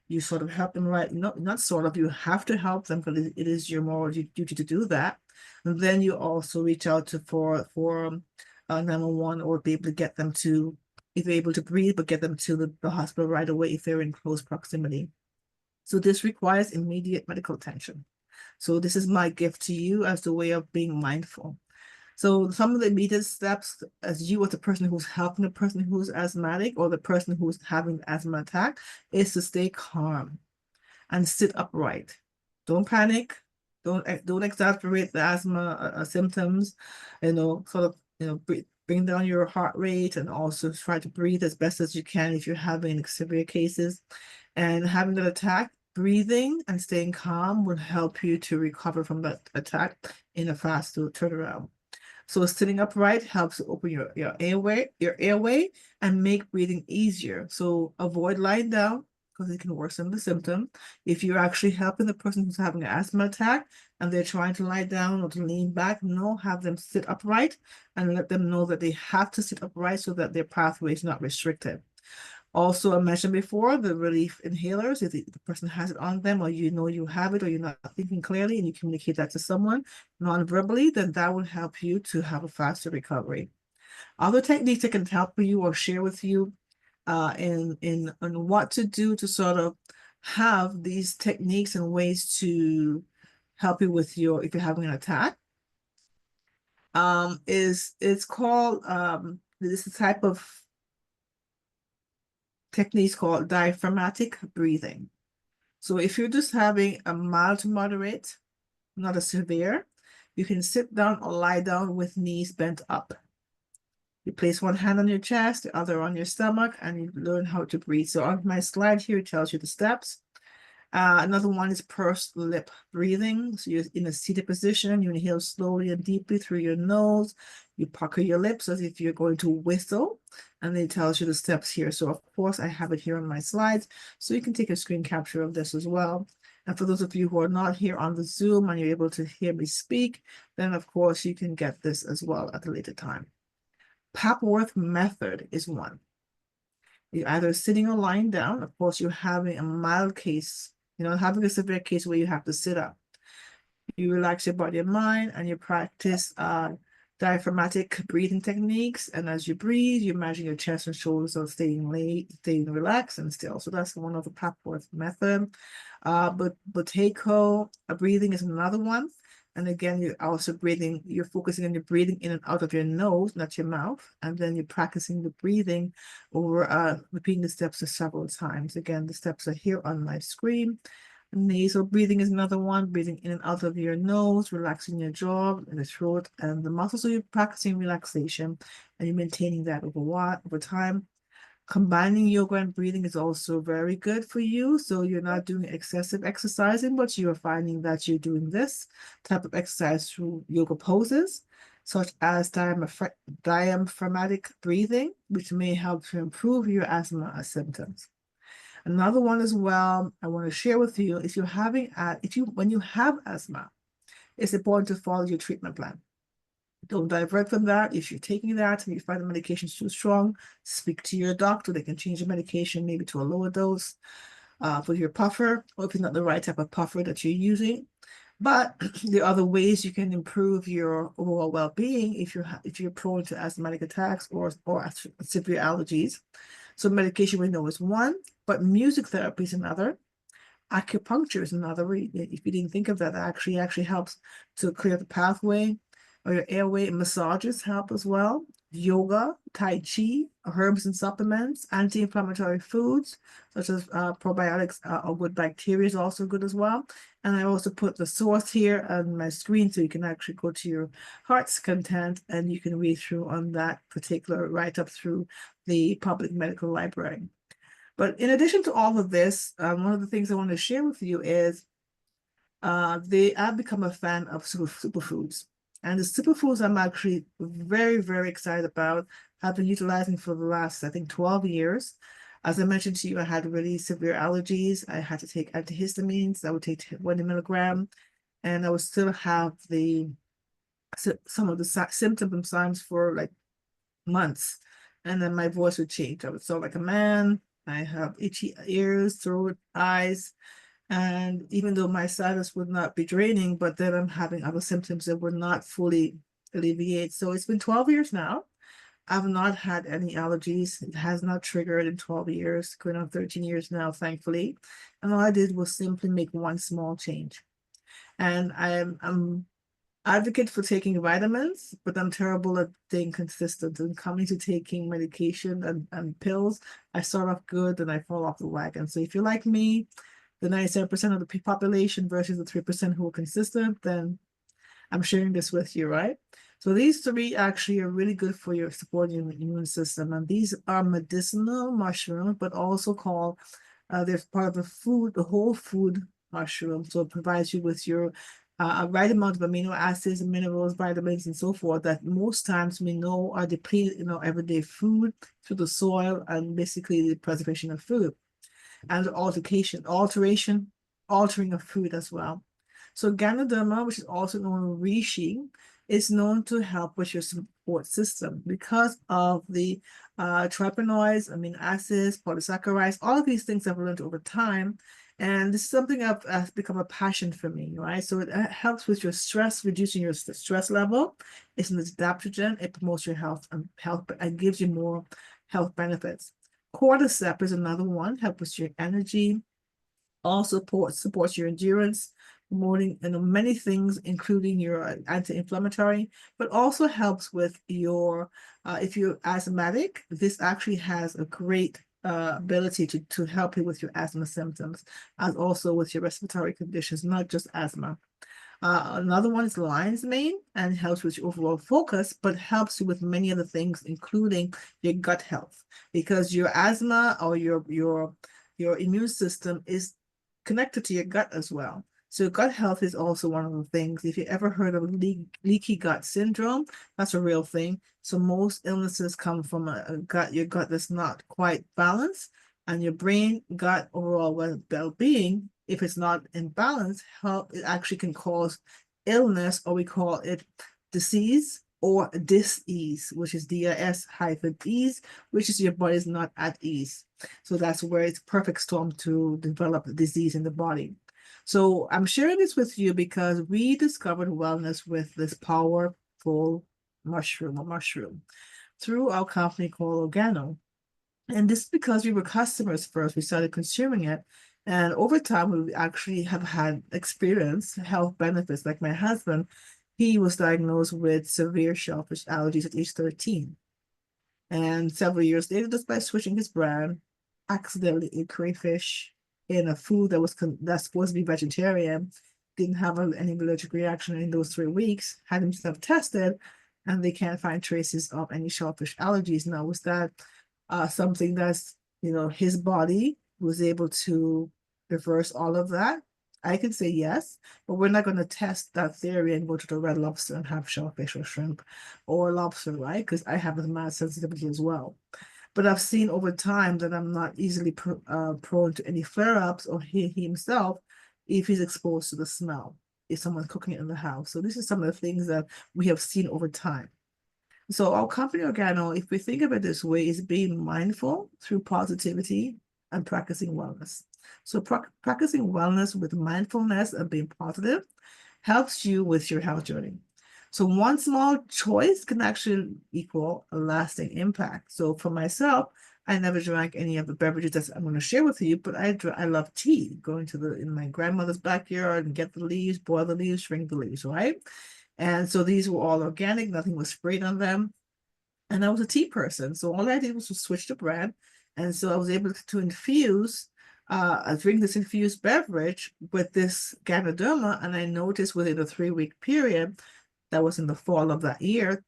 you sort of help them, right? Not sort of, you have to help them, because it is your moral duty to do that. And then you also reach out for 911, or be able to get them to, if they're able to breathe, but get them to the hospital right away if they're in close proximity. So this requires immediate medical attention. So this is my gift to you as the way of being mindful. So some of the immediate steps, as the person who's helping the person who's asthmatic, or the person who's having the asthma attack, is to stay calm and sit upright. Don't panic. Don't exaggerate the asthma symptoms. Sort of bring down your heart rate, and also try to breathe as best as you can if you're having severe cases. And having an attack, breathing and staying calm will help you to recover from that attack in a fast turnaround. So sitting upright helps open your airway and make breathing easier. So avoid lying down, because it can worsen the symptom. If you're actually helping the person who's having an asthma attack and they're trying to lie down or to lean back, have them sit upright, and let them know that they have to sit upright so that their pathway is not restricted. Also, I mentioned before, the relief inhalers, if the person has it on them, or you have it, or you're not thinking clearly, and you communicate that to someone non-verbally, then that will help you to have a faster recovery. Other techniques that can help you or share with you in what to do to sort of have these techniques and ways to help you with if you're having an attack, it's called this is a type of techniques called diaphragmatic breathing. So if you're just having a mild to moderate, not a severe, you can sit down or lie down with knees bent up. You place one hand on your chest, the other on your stomach, and you learn how to breathe. So on my slide here, it tells you the steps. Another one is pursed lip breathing. So you're in a seated position, you inhale slowly and deeply through your nose. You pucker your lips as if you're going to whistle, and it tells you the steps here. So of course, I have it here on my slides, so you can take a screen capture of this as well. And for those of you who are not here on the Zoom and you're able to hear me speak, then of course you can get this as well at a later time. Papworth method is one. You're either sitting or lying down. Of course, you're having a mild case, having a severe case where you have to sit up. You relax your body and mind, and you practice diaphragmatic breathing techniques. And as you breathe, you imagine your chest and shoulders are staying relaxed and still. So that's one of the Papworth method. But Buteyko breathing is another one. And again, you're focusing on your breathing in and out of your nose, not your mouth. And then you're practicing the breathing over repeating the steps several times. Again, the steps are here on my screen. Nasal breathing is another one, breathing in and out of your nose, relaxing your jaw and the throat and the muscles. So you're practicing relaxation, and you're maintaining that over time. Combining yoga and breathing is also very good for you. So you're not doing excessive exercising, but you are finding that you're doing this type of exercise through yoga poses, such as diaphragmatic breathing, which may help to improve your asthma symptoms. Another one as well I want to share with you is when you have asthma, it's important to follow your treatment plan. Don't divert from that. If you're taking that and you find the medication is too strong, speak to your doctor. They can change the medication maybe to a lower dose for your puffer, or if it's not the right type of puffer that you're using. But there are other ways you can improve your overall well-being if you're prone to asthmatic attacks or severe allergies. So medication we know is one, but music therapy is another. Acupuncture is another. If you didn't think of that, actually helps to clear the pathway or your airway. Massages help as well. Yoga, Tai Chi, herbs and supplements, anti-inflammatory foods such as probiotics or good bacteria is also good as well. And I also put the source here on my screen so you can actually go to your heart's content and you can read through on that particular right up through the public medical library. But in addition to all of this, one of the things I want to share with you is I've become a fan of superfoods. And the superfoods I'm actually very, very excited about. I've been utilizing for the last, I think, 12 years. As I mentioned to you, I had really severe allergies. I had to take antihistamines. I would take 20 milligram, and I would still have some of the symptoms and signs for like months. And then my voice would change. I would sound like a man. I have itchy ears, throat, eyes. And even though my sinus would not be draining, but then I'm having other symptoms that would not fully alleviate. So it's been 12 years now. I've not had any allergies. It has not triggered in 12 years, going on 13 years now, thankfully. And all I did was simply make one small change. And I'm advocate for taking vitamins, but I'm terrible at staying consistent. And coming to taking medication and pills, I start off good and I fall off the wagon. So if you're like me, the 97% of the population versus the 3% who are consistent, then I'm sharing this with you, right? So these three actually are really good for your supporting your immune system. And these are medicinal mushrooms, but also called, they're part of the whole food mushroom. So it provides you with your a right amount of amino acids, minerals, vitamins, and so forth that most times we know are depleted in our everyday food through the soil and basically the preservation of food and altering of food as well. So Ganoderma, which is also known as reishi, is known to help with your support system because of the terpenoids, amino acids, polysaccharides, all of these things I've learned over time. And this is something has become a passion for me, right? So it helps with your stress, reducing your stress level. It's an adaptogen. It promotes your health and gives you more health benefits. Cordyceps is another one, helps with your energy, also supports your endurance, promoting many things, including your anti-inflammatory, but also helps with your, if you're asthmatic, this actually has a great ability to help you with your asthma symptoms, as also with your respiratory conditions, not just asthma. Another one is lion's mane and helps with your overall focus, but helps you with many other things, including your gut health, because your asthma or your immune system is connected to your gut as well. So gut health is also one of the things. If you ever heard of leaky gut syndrome, that's a real thing. So most illnesses come from your gut that's not quite balanced, and your brain gut overall well-being, if it's not in balance, it actually can cause illness, or we call it disease or dis-ease, which is DIS-ease, which is your body's not at ease. So that's where it's perfect storm to develop disease in the body. So I'm sharing this with you because we discovered wellness with this powerful mushroom through our company called Organo. And this is because we were customers first. We started consuming it. And over time, we actually have had experience health benefits. Like my husband, he was diagnosed with severe shellfish allergies at age 13. And several years later, just by switching his brand, accidentally ate crayfish in a food that's supposed to be vegetarian, didn't have any allergic reaction in those 3 weeks, had himself tested, and they can't find traces of any shellfish allergies. Now, was that something that's, his body was able to reverse all of that? I could say yes, but we're not going to test that theory and go to the Red Lobster and have shellfish or shrimp or lobster, right? Because I have a mad sensitivity as well. But I've seen over time that I'm not easily prone to any flare-ups, or he himself, if he's exposed to the smell. if someone's cooking it in the house. So this is some of the things that we have seen over time. So our company Organo, if we think of it this way, is being mindful through positivity and practicing wellness. So practicing wellness with mindfulness and being positive helps you with your health journey. So one small choice can actually equal a lasting impact. So for myself, I never drank any of the beverages that I'm going to share with you, but I love tea, going to in my grandmother's backyard and get the leaves, boil the leaves, shrink the leaves, right? And so these were all organic, nothing was sprayed on them. And I was a tea person. So all I did was to switch the brand. And so I was able to infuse, drink this infused beverage with this Ganoderma. And I noticed within a 3-week period, that was in the fall of that year,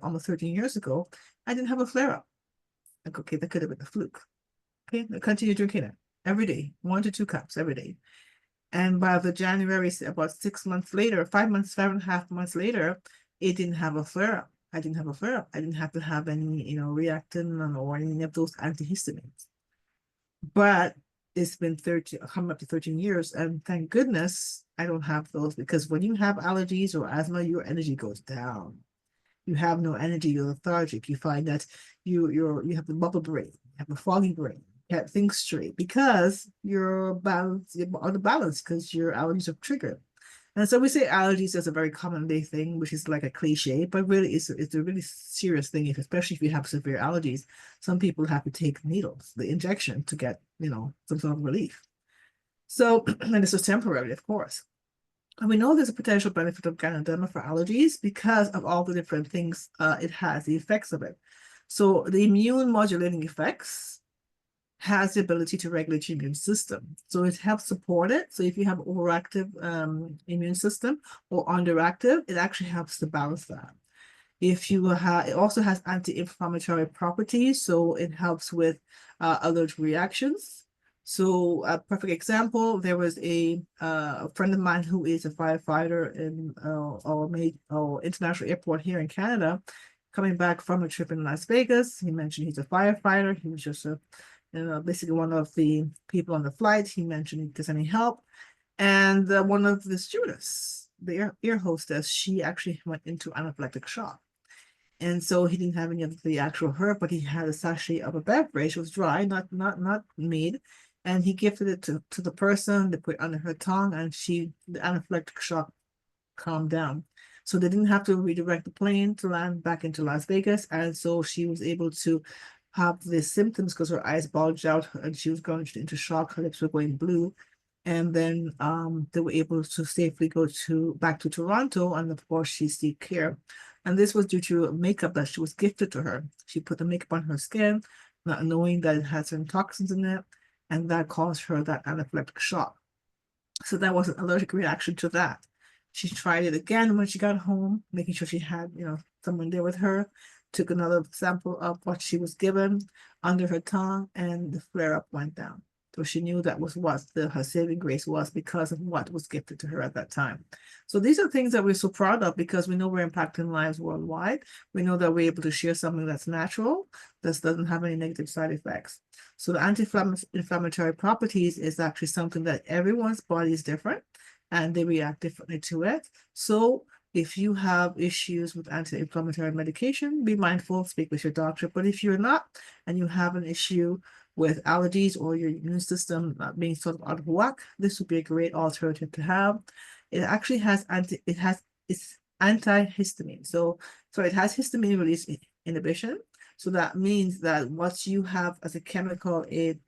almost 13 years ago, I didn't have a flare-up. Like, okay, that could have been a fluke. Okay, I continued drinking it every day, 1 to 2 cups every day. And by the January, about 6 months later, 5.5 months later, it didn't have a flare-up. I didn't have a flare-up. I didn't have to have any, Reactin or any of those antihistamines. But it's been coming up to 13 years, and thank goodness I don't have those, because when you have allergies or asthma, your energy goes down. You have no energy, you're lethargic. You find that you have the bubble brain, you have the foggy brain, you can't think straight because you're out of balance because your allergies are triggered. And so we say allergies is a very common day thing, which is like a cliche, but really it's a really serious thing, especially if you have severe allergies. Some people have to take needles, the injection, to get, some sort of relief. So, and this is temporary, of course. And we know there's a potential benefit of Ganoderma for allergies because of all the different things it has, the effects of it. So the immune modulating effects has the ability to regulate your immune system. So it helps support it. So if you have overactive immune system or underactive, it actually helps to balance that. It also has anti-inflammatory properties, so it helps with allergic reactions. So a perfect example, there was a friend of mine who is a firefighter in our international airport here in Canada, coming back from a trip in Las Vegas. He mentioned he's a firefighter. He was just basically one of the people on the flight. He mentioned if there's any help. And one of the stewardess, the air hostess, she actually went into anaphylactic shock. And so he didn't have any of the actual herb, but he had a sachet of a beverage. It was dry, not made. And he gifted it to the person. They put it under her tongue, and the anaphylactic shock calmed down. So they didn't have to redirect the plane to land back into Las Vegas. And so she was able to have the symptoms because her eyes bulged out and she was going into shock. Her lips were going blue. And then they were able to safely go back to Toronto, and of course she seek care. And this was due to makeup that she was gifted to her. She put the makeup on her skin, not knowing that it had some toxins in it, and that caused her that anaphylactic shock. So that was an allergic reaction to that. She tried it again when she got home, making sure she had, someone there with her, took another sample of what she was given under her tongue, and the flare-up went down. So she knew that was what her saving grace was because of what was gifted to her at that time. So these are things that we're so proud of because we know we're impacting lives worldwide. We know that we're able to share something that's natural, that doesn't have any negative side effects. So the anti-inflammatory properties is actually something that everyone's body is different and they react differently to it. So if you have issues with anti-inflammatory medication, be mindful, speak with your doctor. But if you're not, and you have an issue with allergies or your immune system not being sort of out of whack, this would be a great alternative to have. It actually has it's antihistamine. So it has histamine release inhibition. So that means that what you have as a chemical in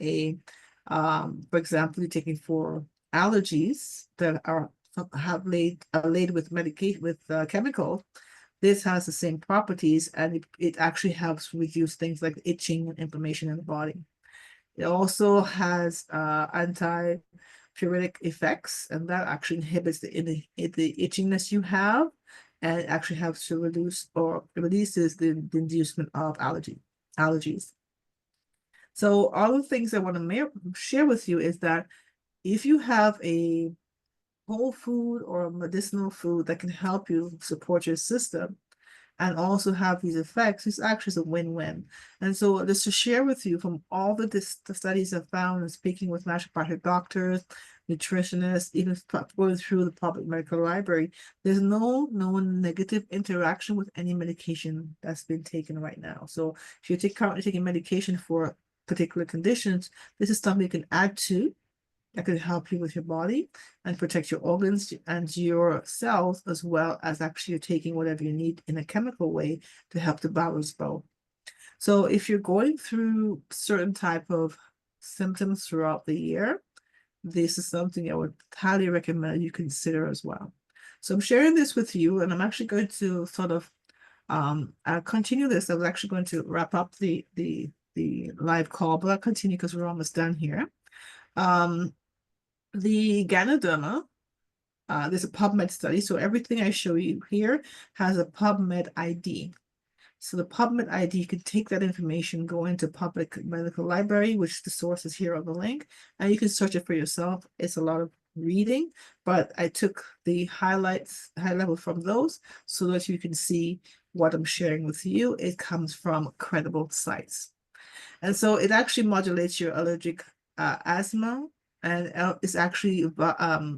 for example, you're taking for allergies that are laid with medication with chemicals. This has the same properties, and it actually helps reduce things like itching and inflammation in the body. It also has anti-pruritic effects, and that actually inhibits the itchiness you have, and it actually helps to reduce or releases the inducement of allergies. So all the things I want to share with you is that if you have a whole food or medicinal food that can help you support your system, and also have these effects, it's actually a win-win. And so just to share with you from all the studies I've found and speaking with naturopathic doctors, nutritionists, even going through the public medical library, there's no negative interaction with any medication that's been taken right now. So if you're currently taking medication for particular conditions, this is something you can add to that could help you with your body and protect your organs and your cells, as well as actually you're taking whatever you need in a chemical way to help to balance both. So if you're going through certain type of symptoms throughout the year, this is something I would highly recommend you consider as well. So I'm sharing this with you, and I'm actually going to sort of I'll continue this. I was actually going to wrap up the live call, but I'll continue because we're almost done here. The Ganoderma, there's a PubMed study. So everything I show you here has a PubMed ID. So the PubMed ID, you can take that information, go into public medical library, which the source is here on the link, and you can search it for yourself. It's a lot of reading, but I took the highlights, high level from those so that you can see what I'm sharing with you. It comes from credible sites. And so it actually modulates your allergic asthma, and it's actually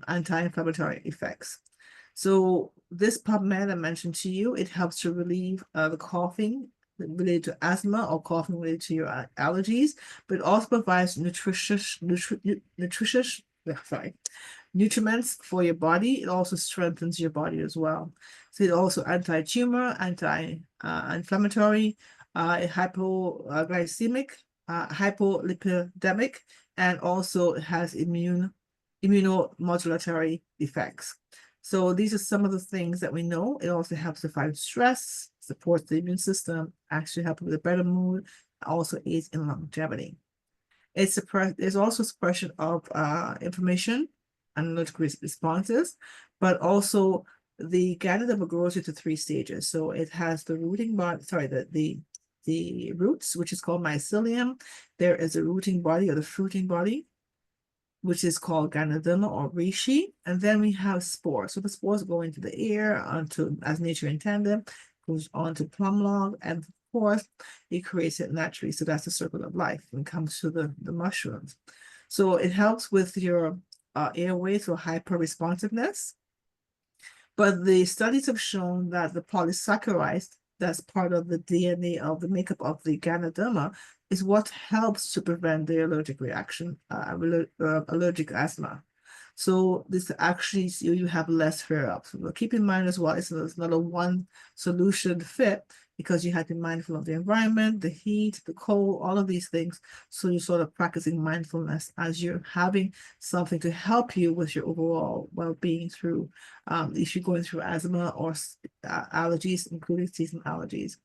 anti-inflammatory effects. So this PubMed I mentioned to you, it helps to relieve the coughing related to asthma or coughing related to your allergies, but it also provides nutriments for your body. It also strengthens your body as well. So it also anti-tumor, anti-inflammatory, hypoglycemic, hypolipidemic, and also it has immunomodulatory effects. So these are some of the things that we know. It also helps to fight stress, supports the immune system, actually helps with a better mood, also aids in longevity. There's also suppression of inflammation and allergic responses, but also the Ganoderma grows into 3 stages. So it has the rooting body, sorry, the roots, which is called mycelium. There is a rooting body or the fruiting body, which is called Ganoderma or reishi. And then we have spores. So the spores go into the air, as nature intended, goes on to plum log, and of course, it creates it naturally. So that's the circle of life when it comes to the mushrooms. So it helps with your airway, so hyper-responsiveness. But the studies have shown that the polysaccharides that's part of the DNA of the makeup of the Ganoderma is what helps to prevent the allergic reaction, allergic asthma. So this actually, you have less flare-ups. So keep in mind as well, it's not a one solution fit, because you have to be mindful of the environment, the heat, the cold, all of these things. So you're sort of practicing mindfulness as you're having something to help you with your overall well-being through, if you're going through asthma or allergies, including seasonal allergies.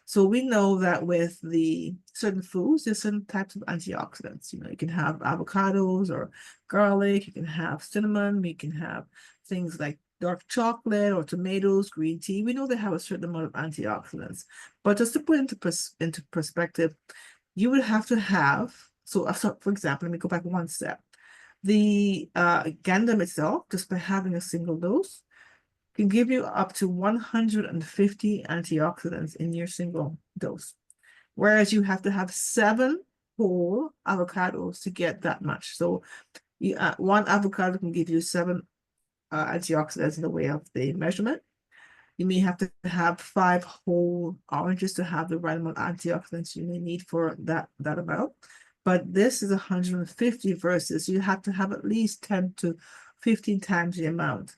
So we know that with the certain foods, there's certain types of antioxidants. You know, you can have avocados or garlic, you can have cinnamon, you can have things like dark chocolate or tomatoes, green tea. We know they have a certain amount of antioxidants. But just to put into perspective, you would have to have, so for example, let me go back one step. The Ganoderma itself, just by having a single dose, can give you up to 150 antioxidants in your single dose. Whereas you have to have 7 whole avocados to get that much. So one avocado can give you 7 antioxidants in the way of the measurement. You may have to have 5 whole oranges to have the right amount of antioxidants you may need for that amount. But this is 150 versus you have to have at least 10 to 15 times the amount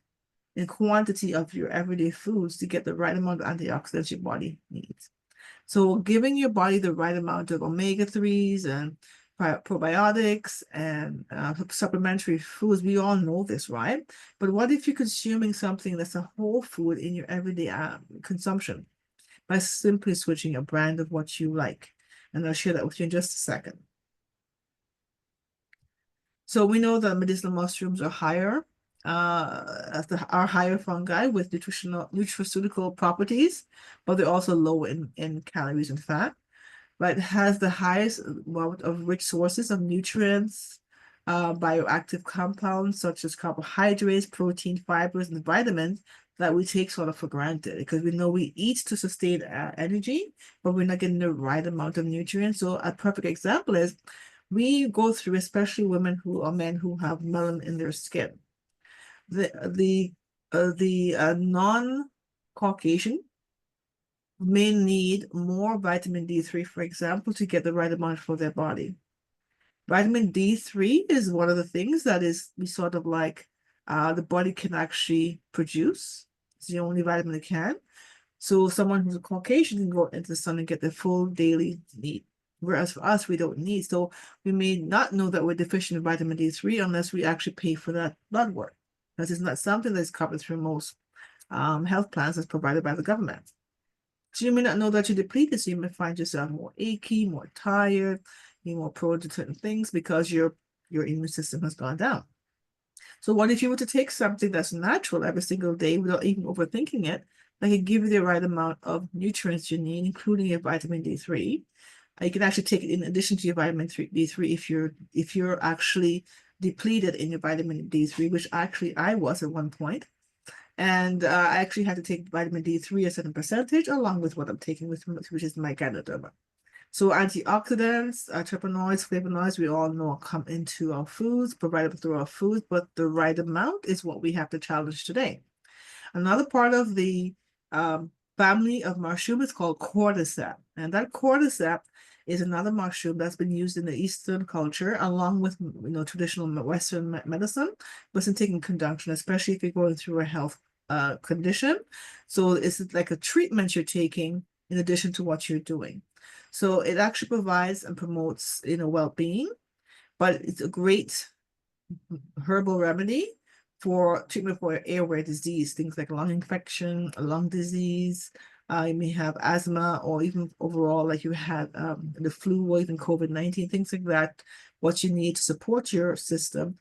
in quantity of your everyday foods to get the right amount of antioxidants your body needs. So giving your body the right amount of omega-3s and probiotics and supplementary foods, we all know this, right? But what if you're consuming something that's a whole food in your everyday consumption by simply switching a brand of what you like? And I'll share that with you in just a second. So we know that medicinal mushrooms are higher, are higher fungi with nutraceutical properties, but they're also low in calories and fat. But it has the highest amount of rich sources of nutrients, bioactive compounds such as carbohydrates, protein, fibers, and vitamins that we take sort of for granted, because we know we eat to sustain energy, but we're not getting the right amount of nutrients. So a perfect example is we go through, especially women who or men who have melanin in their skin. The non-Caucasian may need more vitamin D3, for example, to get the right amount for their body. Vitamin D3 is one of the things that is we sort of like the body can actually produce. It's the only vitamin it can. So someone who's a Caucasian can go into the sun and get their full daily need. Whereas for us, we don't need. So we may not know that we're deficient in vitamin D3 unless we actually pay for that blood work. Because it's not something that's covered through most health plans that's provided by the government. So you may not know that you're depleted, so you may find yourself more achy, more tired, you're more prone to certain things because your immune system has gone down. So what if you were to take something that's natural every single day without even overthinking it, that can give you the right amount of nutrients you need, including your vitamin D3. You can actually take it in addition to your vitamin D3 if you're actually depleted in your vitamin D3, which actually I was at one point. And I actually had to take vitamin D3 a certain percentage along with what I'm taking, which is my Ganoderma. So antioxidants, terpenoids, flavonoids, we all know come into our foods, provided through our foods, but the right amount is what we have to challenge today. Another part of the family of mushroom is called cordyceps. And that cordyceps is another mushroom that's been used in the Eastern culture, along with traditional Western medicine, but in taking conjunction, especially if you're going through a health condition. So it's like a treatment you're taking in addition to what you're doing. So it actually provides and promotes, well-being, but it's a great herbal remedy for treatment for airway disease, things like lung infection, lung disease. You may have asthma, or even overall, like you had the flu or even COVID-19, things like that, what you need to support your system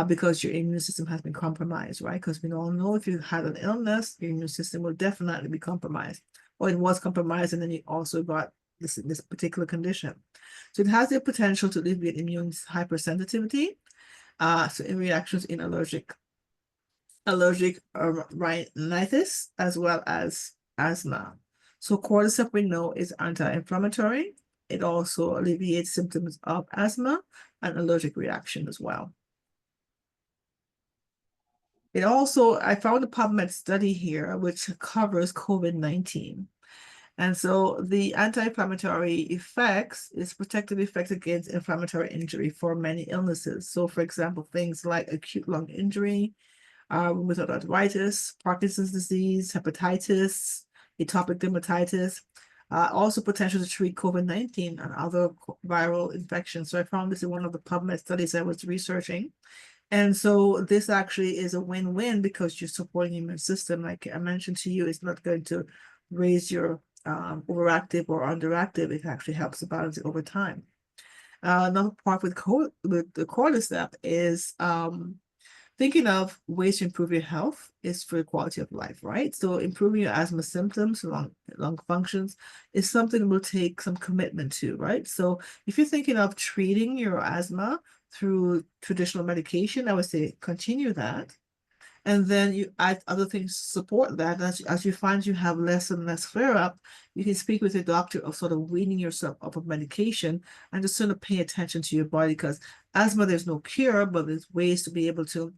because your immune system has been compromised, right? Because we all know if you had an illness, your immune system will definitely be compromised, or it was compromised, and then you also got this particular condition. So it has the potential to alleviate immune hypersensitivity, so in reactions in allergic rhinitis, as well as asthma. So cordyceps we know is anti-inflammatory. It also alleviates symptoms of asthma and allergic reaction as well. It also, I found a PubMed study here which covers COVID-19. And so the anti-inflammatory effects is protective effects against inflammatory injury for many illnesses. So for example, things like acute lung injury, rheumatoid arthritis, Parkinson's disease, hepatitis, atopic dermatitis, also potential to treat COVID-19 and other viral infections. So I found this in one of the PubMed studies I was researching. And so this actually is a win-win because you're supporting your immune system. Like I mentioned to you, it's not going to raise your overactive or underactive. It actually helps to balance it over time. Another part with the cordyceps is thinking of ways to improve your health is for quality of life, right? So improving your asthma symptoms, lung functions is something that will take some commitment to, right? So if you're thinking of treating your asthma through traditional medication, I would say continue that. And then you add other things to support that. As you find you have less and less flare-up, you can speak with your doctor of sort of weaning yourself off of medication and just sort of pay attention to your body, because asthma, there's no cure, but there's ways to be able to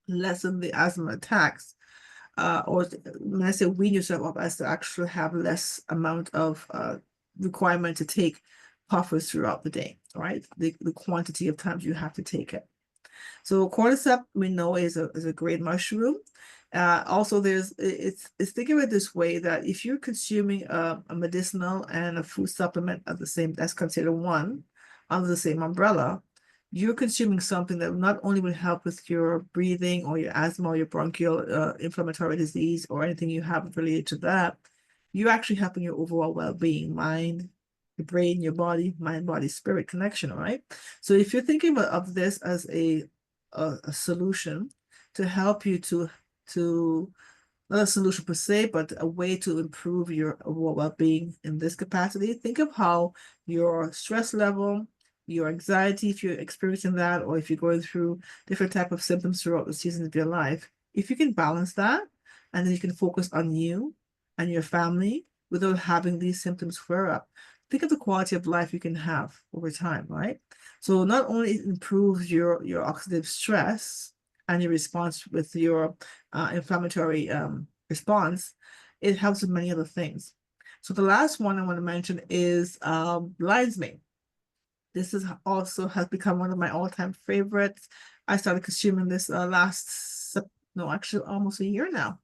lessen the asthma attacks. Or when I say wean yourself off, as to actually have less amount of requirement to take puffers throughout the day, right? The quantity of times you have to take it. So cordyceps we know is a great mushroom. Also, it's thinking of it this way, that if you're consuming a medicinal and a food supplement at the same, that's considered one under the same umbrella, you're consuming something that not only will help with your breathing or your asthma or your bronchial inflammatory disease or anything you have related to that, you're actually helping your overall well-being, mind, your brain, your body, mind, body, spirit connection, all right? So if you're thinking of this as a solution to help you to not a solution per se, but a way to improve your overall well-being in this capacity, think of how your stress level, your anxiety, if you're experiencing that, or if you're going through different type of symptoms throughout the seasons of your life, if you can balance that, and then you can focus on you and your family without having these symptoms flare up. Think of the quality of life you can have over time, right? So not only it improves your oxidative stress and your response with your inflammatory response, it helps with many other things. So the last one I want to mention is lion's mane. This is also has become one of my all-time favorites. I started consuming this actually almost a year now.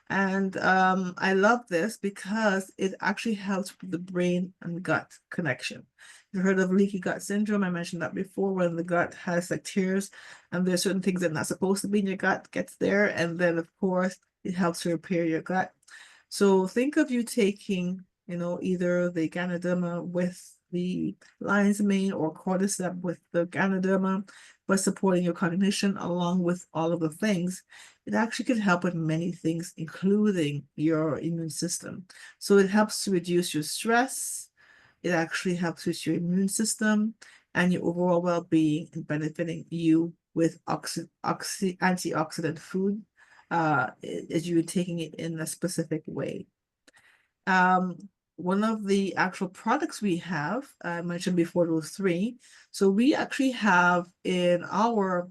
And I love this because it actually helps with the brain and gut connection. You've heard of leaky gut syndrome. I mentioned that before, when the gut has like tears and there's certain things that are not supposed to be in your gut gets there. And then of course, it helps to repair your gut. So think of you taking, either the Ganoderma with the lion's mane or cordyceps with the Ganoderma, but supporting your cognition along with all of the things. It actually can help with many things, including your immune system. So it helps to reduce your stress. It actually helps with your immune system and your overall well-being and benefiting you with antioxidant food as you're taking it in a specific way. One of the actual products we have, I mentioned before, those three. So we actually have in our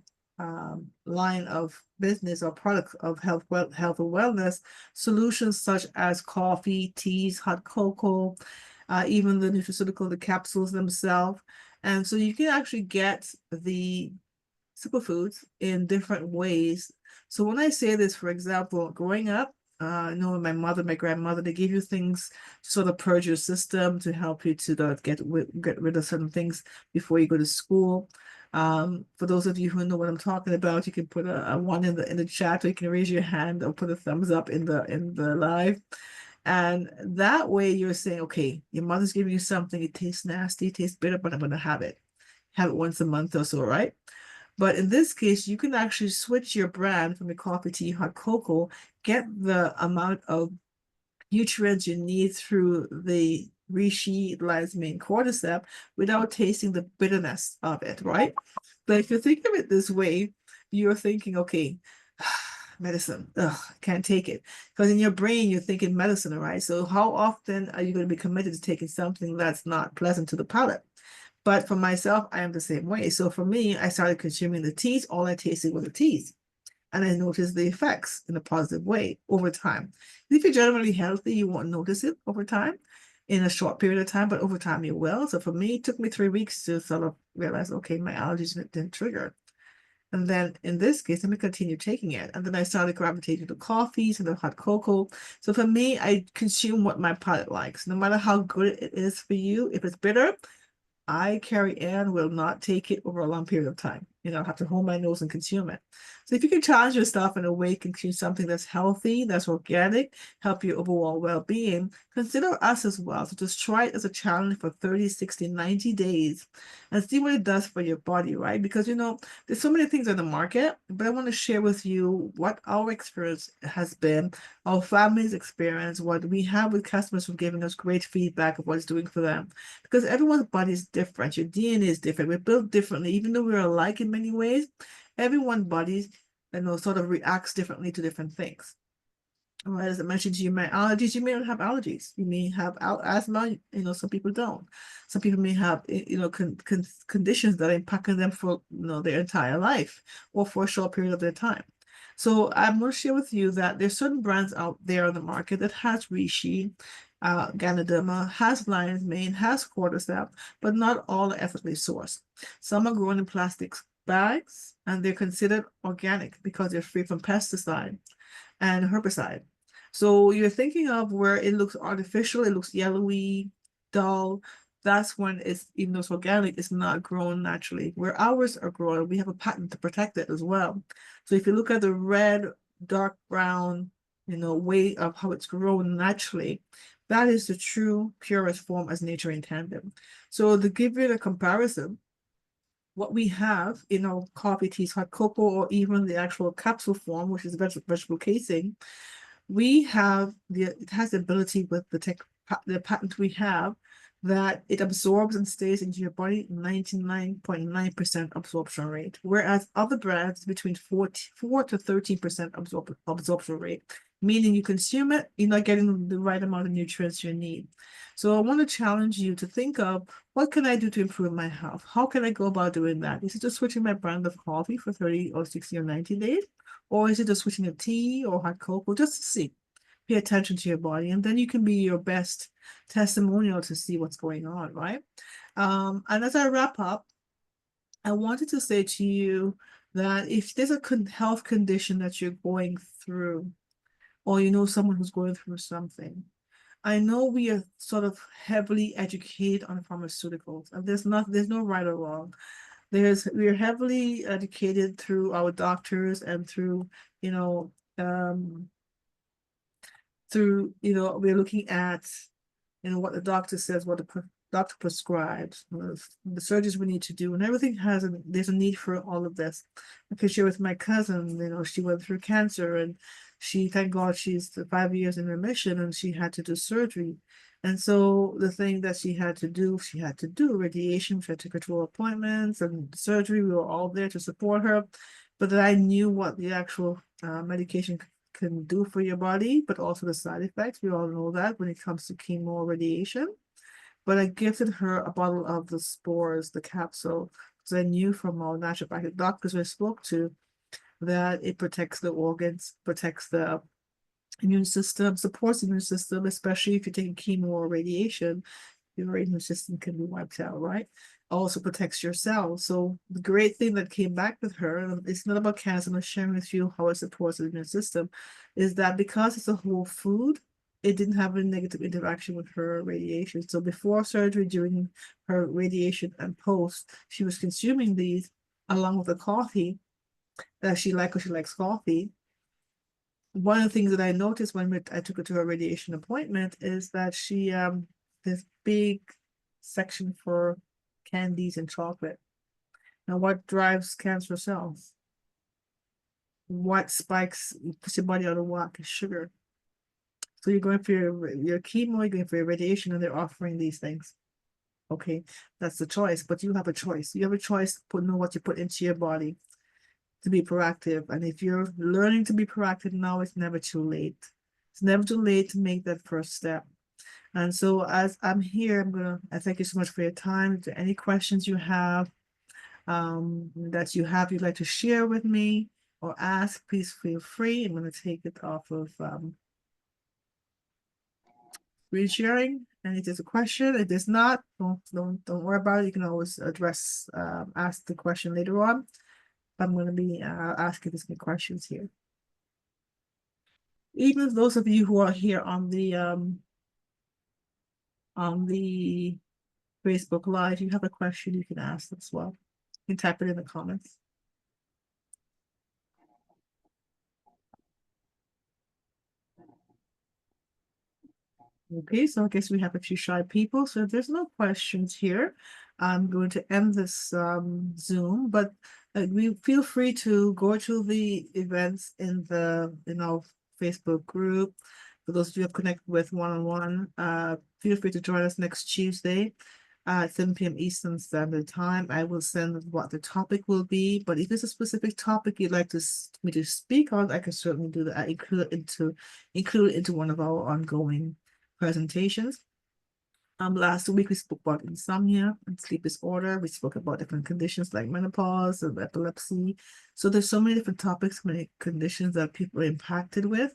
line of business or products of health and wellness solutions such as coffee, teas, hot cocoa, even the nutraceutical, the capsules themselves. And so you can actually get the superfoods in different ways. So when I say this, for example, growing up, my mother, my grandmother, they give you things to sort of purge your system to help you to get rid of certain things before you go to school. For those of you who know what I'm talking about, you can put a one in the chat, or you can raise your hand or put a thumbs up in the live. And that way you're saying, okay, your mother's giving you something, it tastes nasty, it tastes bitter, but I'm gonna have it. Have it once a month or so, right? But in this case, you can actually switch your brand from your coffee, tea, hot cocoa, get the amount of nutrients you need through the reishi, lion's mane, cordyceps without tasting the bitterness of it, right? But if you think of it this way, you're thinking, okay, medicine, ugh, I can't take it. Because in your brain, you're thinking medicine, right? So how often are you going to be committed to taking something that's not pleasant to the palate? But for myself, I am the same way. So for me, I started consuming the teas. All I tasted were the teas. And I noticed the effects in a positive way over time. If you're generally healthy, you won't notice it over time in a short period of time, but over time you will. So for me, it took me 3 weeks to sort of realize, okay, my allergies didn't trigger. And then in this case, let me continue taking it. And then I started gravitating to coffees and the hot cocoa. So for me, I consume what my palate likes. No matter how good it is for you, if it's bitter, I, Kerry-Ann, will not take it over a long period of time. I have to hold my nose and consume it. So if you can challenge yourself in a way, consume something that's healthy, that's organic, help your overall well-being, consider us as well. So just try it as a challenge for 30, 60, 90 days and see what it does for your body, right? Because, there's so many things on the market, but I want to share with you what our experience has been, our family's experience, what we have with customers who are giving us great feedback of what it's doing for them. Because everyone's body is different. Your DNA is different. We're built differently. Even though we're alike in many ways, everyone's body, sort of reacts differently to different things. All right, as I mentioned to you, my allergies, you may not have allergies. You may have asthma, some people don't. Some people may have, conditions that are impacting them for, their entire life or for a short period of their time. So I'm going to share with you that there's certain brands out there on the market that has reishi, Ganoderma, has lion's mane, has cordyceps, but not all are ethically sourced. Some are grown in plastic bags, and they're considered organic because they're free from pesticide and herbicide. So you're thinking of where it looks artificial, it looks yellowy, dull. That's when it's, even though it's organic, it's not grown naturally. Where ours are grown, we have a patent to protect it as well. So if you look at the red, dark brown, way of how it's grown naturally, that is the true purest form as nature intended. So to give you a comparison, what we have in our coffee, teas, hot cocoa, or even the actual capsule form, which is vegetable casing, it has the ability with the patent we have that it absorbs and stays into your body 99.9% absorption rate, whereas other brands between 4 to 13% absorption rate. meaning you consume it, you're not getting the right amount of nutrients you need. So I want to challenge you to think of, what can I do to improve my health? How can I go about doing that? Is it just switching my brand of coffee for 30 or 60 or 90 days? Or is it just switching a tea or hot cocoa? Just to see. Pay attention to your body, and then you can be your best testimonial to see what's going on, right? And as I wrap up, I wanted to say to you that if there's a health condition that you're going through, or you know someone who's going through something, I know we are sort of heavily educated on pharmaceuticals, and there's no right or wrong. We are heavily educated through our doctors and through, you know, um, we're looking at, what the doctor says, what the doctor prescribes, the surgeries we need to do, and everything there's a need for all of this. I can share with my cousin, she went through cancer, and thank God, she's 5 years in remission, and she had to do surgery. And so the thing that she had to do radiation. She had to control appointments and surgery. We were all there to support her. But that I knew what the actual medication can do for your body, but also the side effects. We all know that when it comes to chemo or radiation. But I gifted her a bottle of the spores, the capsule, because I knew from our naturopathic doctors I spoke to that it protects the organs, protects the immune system, supports the immune system, especially if you're taking chemo or radiation. Your immune system can be wiped out, right? Also protects your cells. So the great thing that came back with her, and it's not about cancer, I'm sharing with you how it supports the immune system, is that because it's a whole food, it didn't have a negative interaction with her radiation. So before surgery, during her radiation, and post, she was consuming these along with the coffee that she liked, because she likes coffee. One of the things that I noticed when I took her to her radiation appointment is that she this big section for candies and chocolate. Now, what drives cancer cells? What puts your body out of whack is sugar. So you're going for your chemo, you're going for your radiation, and they're offering these things. Okay, that's the choice. But you have a choice. You have a choice to know what you put into your body to be proactive. And if you're learning to be proactive now, it's never too late. It's never too late to make that first step. And so as I'm here, I thank you so much for your time. If there are any questions you have, you'd like to share with me or ask, please feel free. I'm going to take it off of screen sharing. And if there's a question, if there's not, don't worry about it. You can always ask the question later on. I'm going to be asking these questions here. Even those of you who are here on the Facebook Live, you have a question, you can ask as well. You can type it in the comments. Okay, so I guess we have a few shy people. So if there's no questions here, I'm going to end this Zoom, but we feel free to go to the events in our Facebook group. For those of you who have connected with one-on-one, feel free to join us next Tuesday at 7 p.m. Eastern Standard Time. I will send what the topic will be, but if there's a specific topic you'd like me to speak on, I can certainly do that. I include it into one of our ongoing presentations. Last week we spoke about insomnia and sleep disorder. We spoke about different conditions like menopause and epilepsy. So there's so many different topics, many conditions that people are impacted with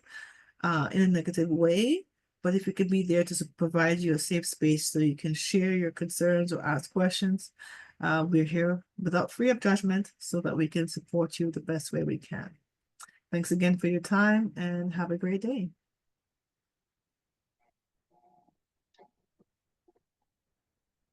in a negative way. But if we could be there to provide you a safe space so you can share your concerns or ask questions, we're here without free of judgment so that we can support you the best way we can. Thanks again for your time, and have a great day.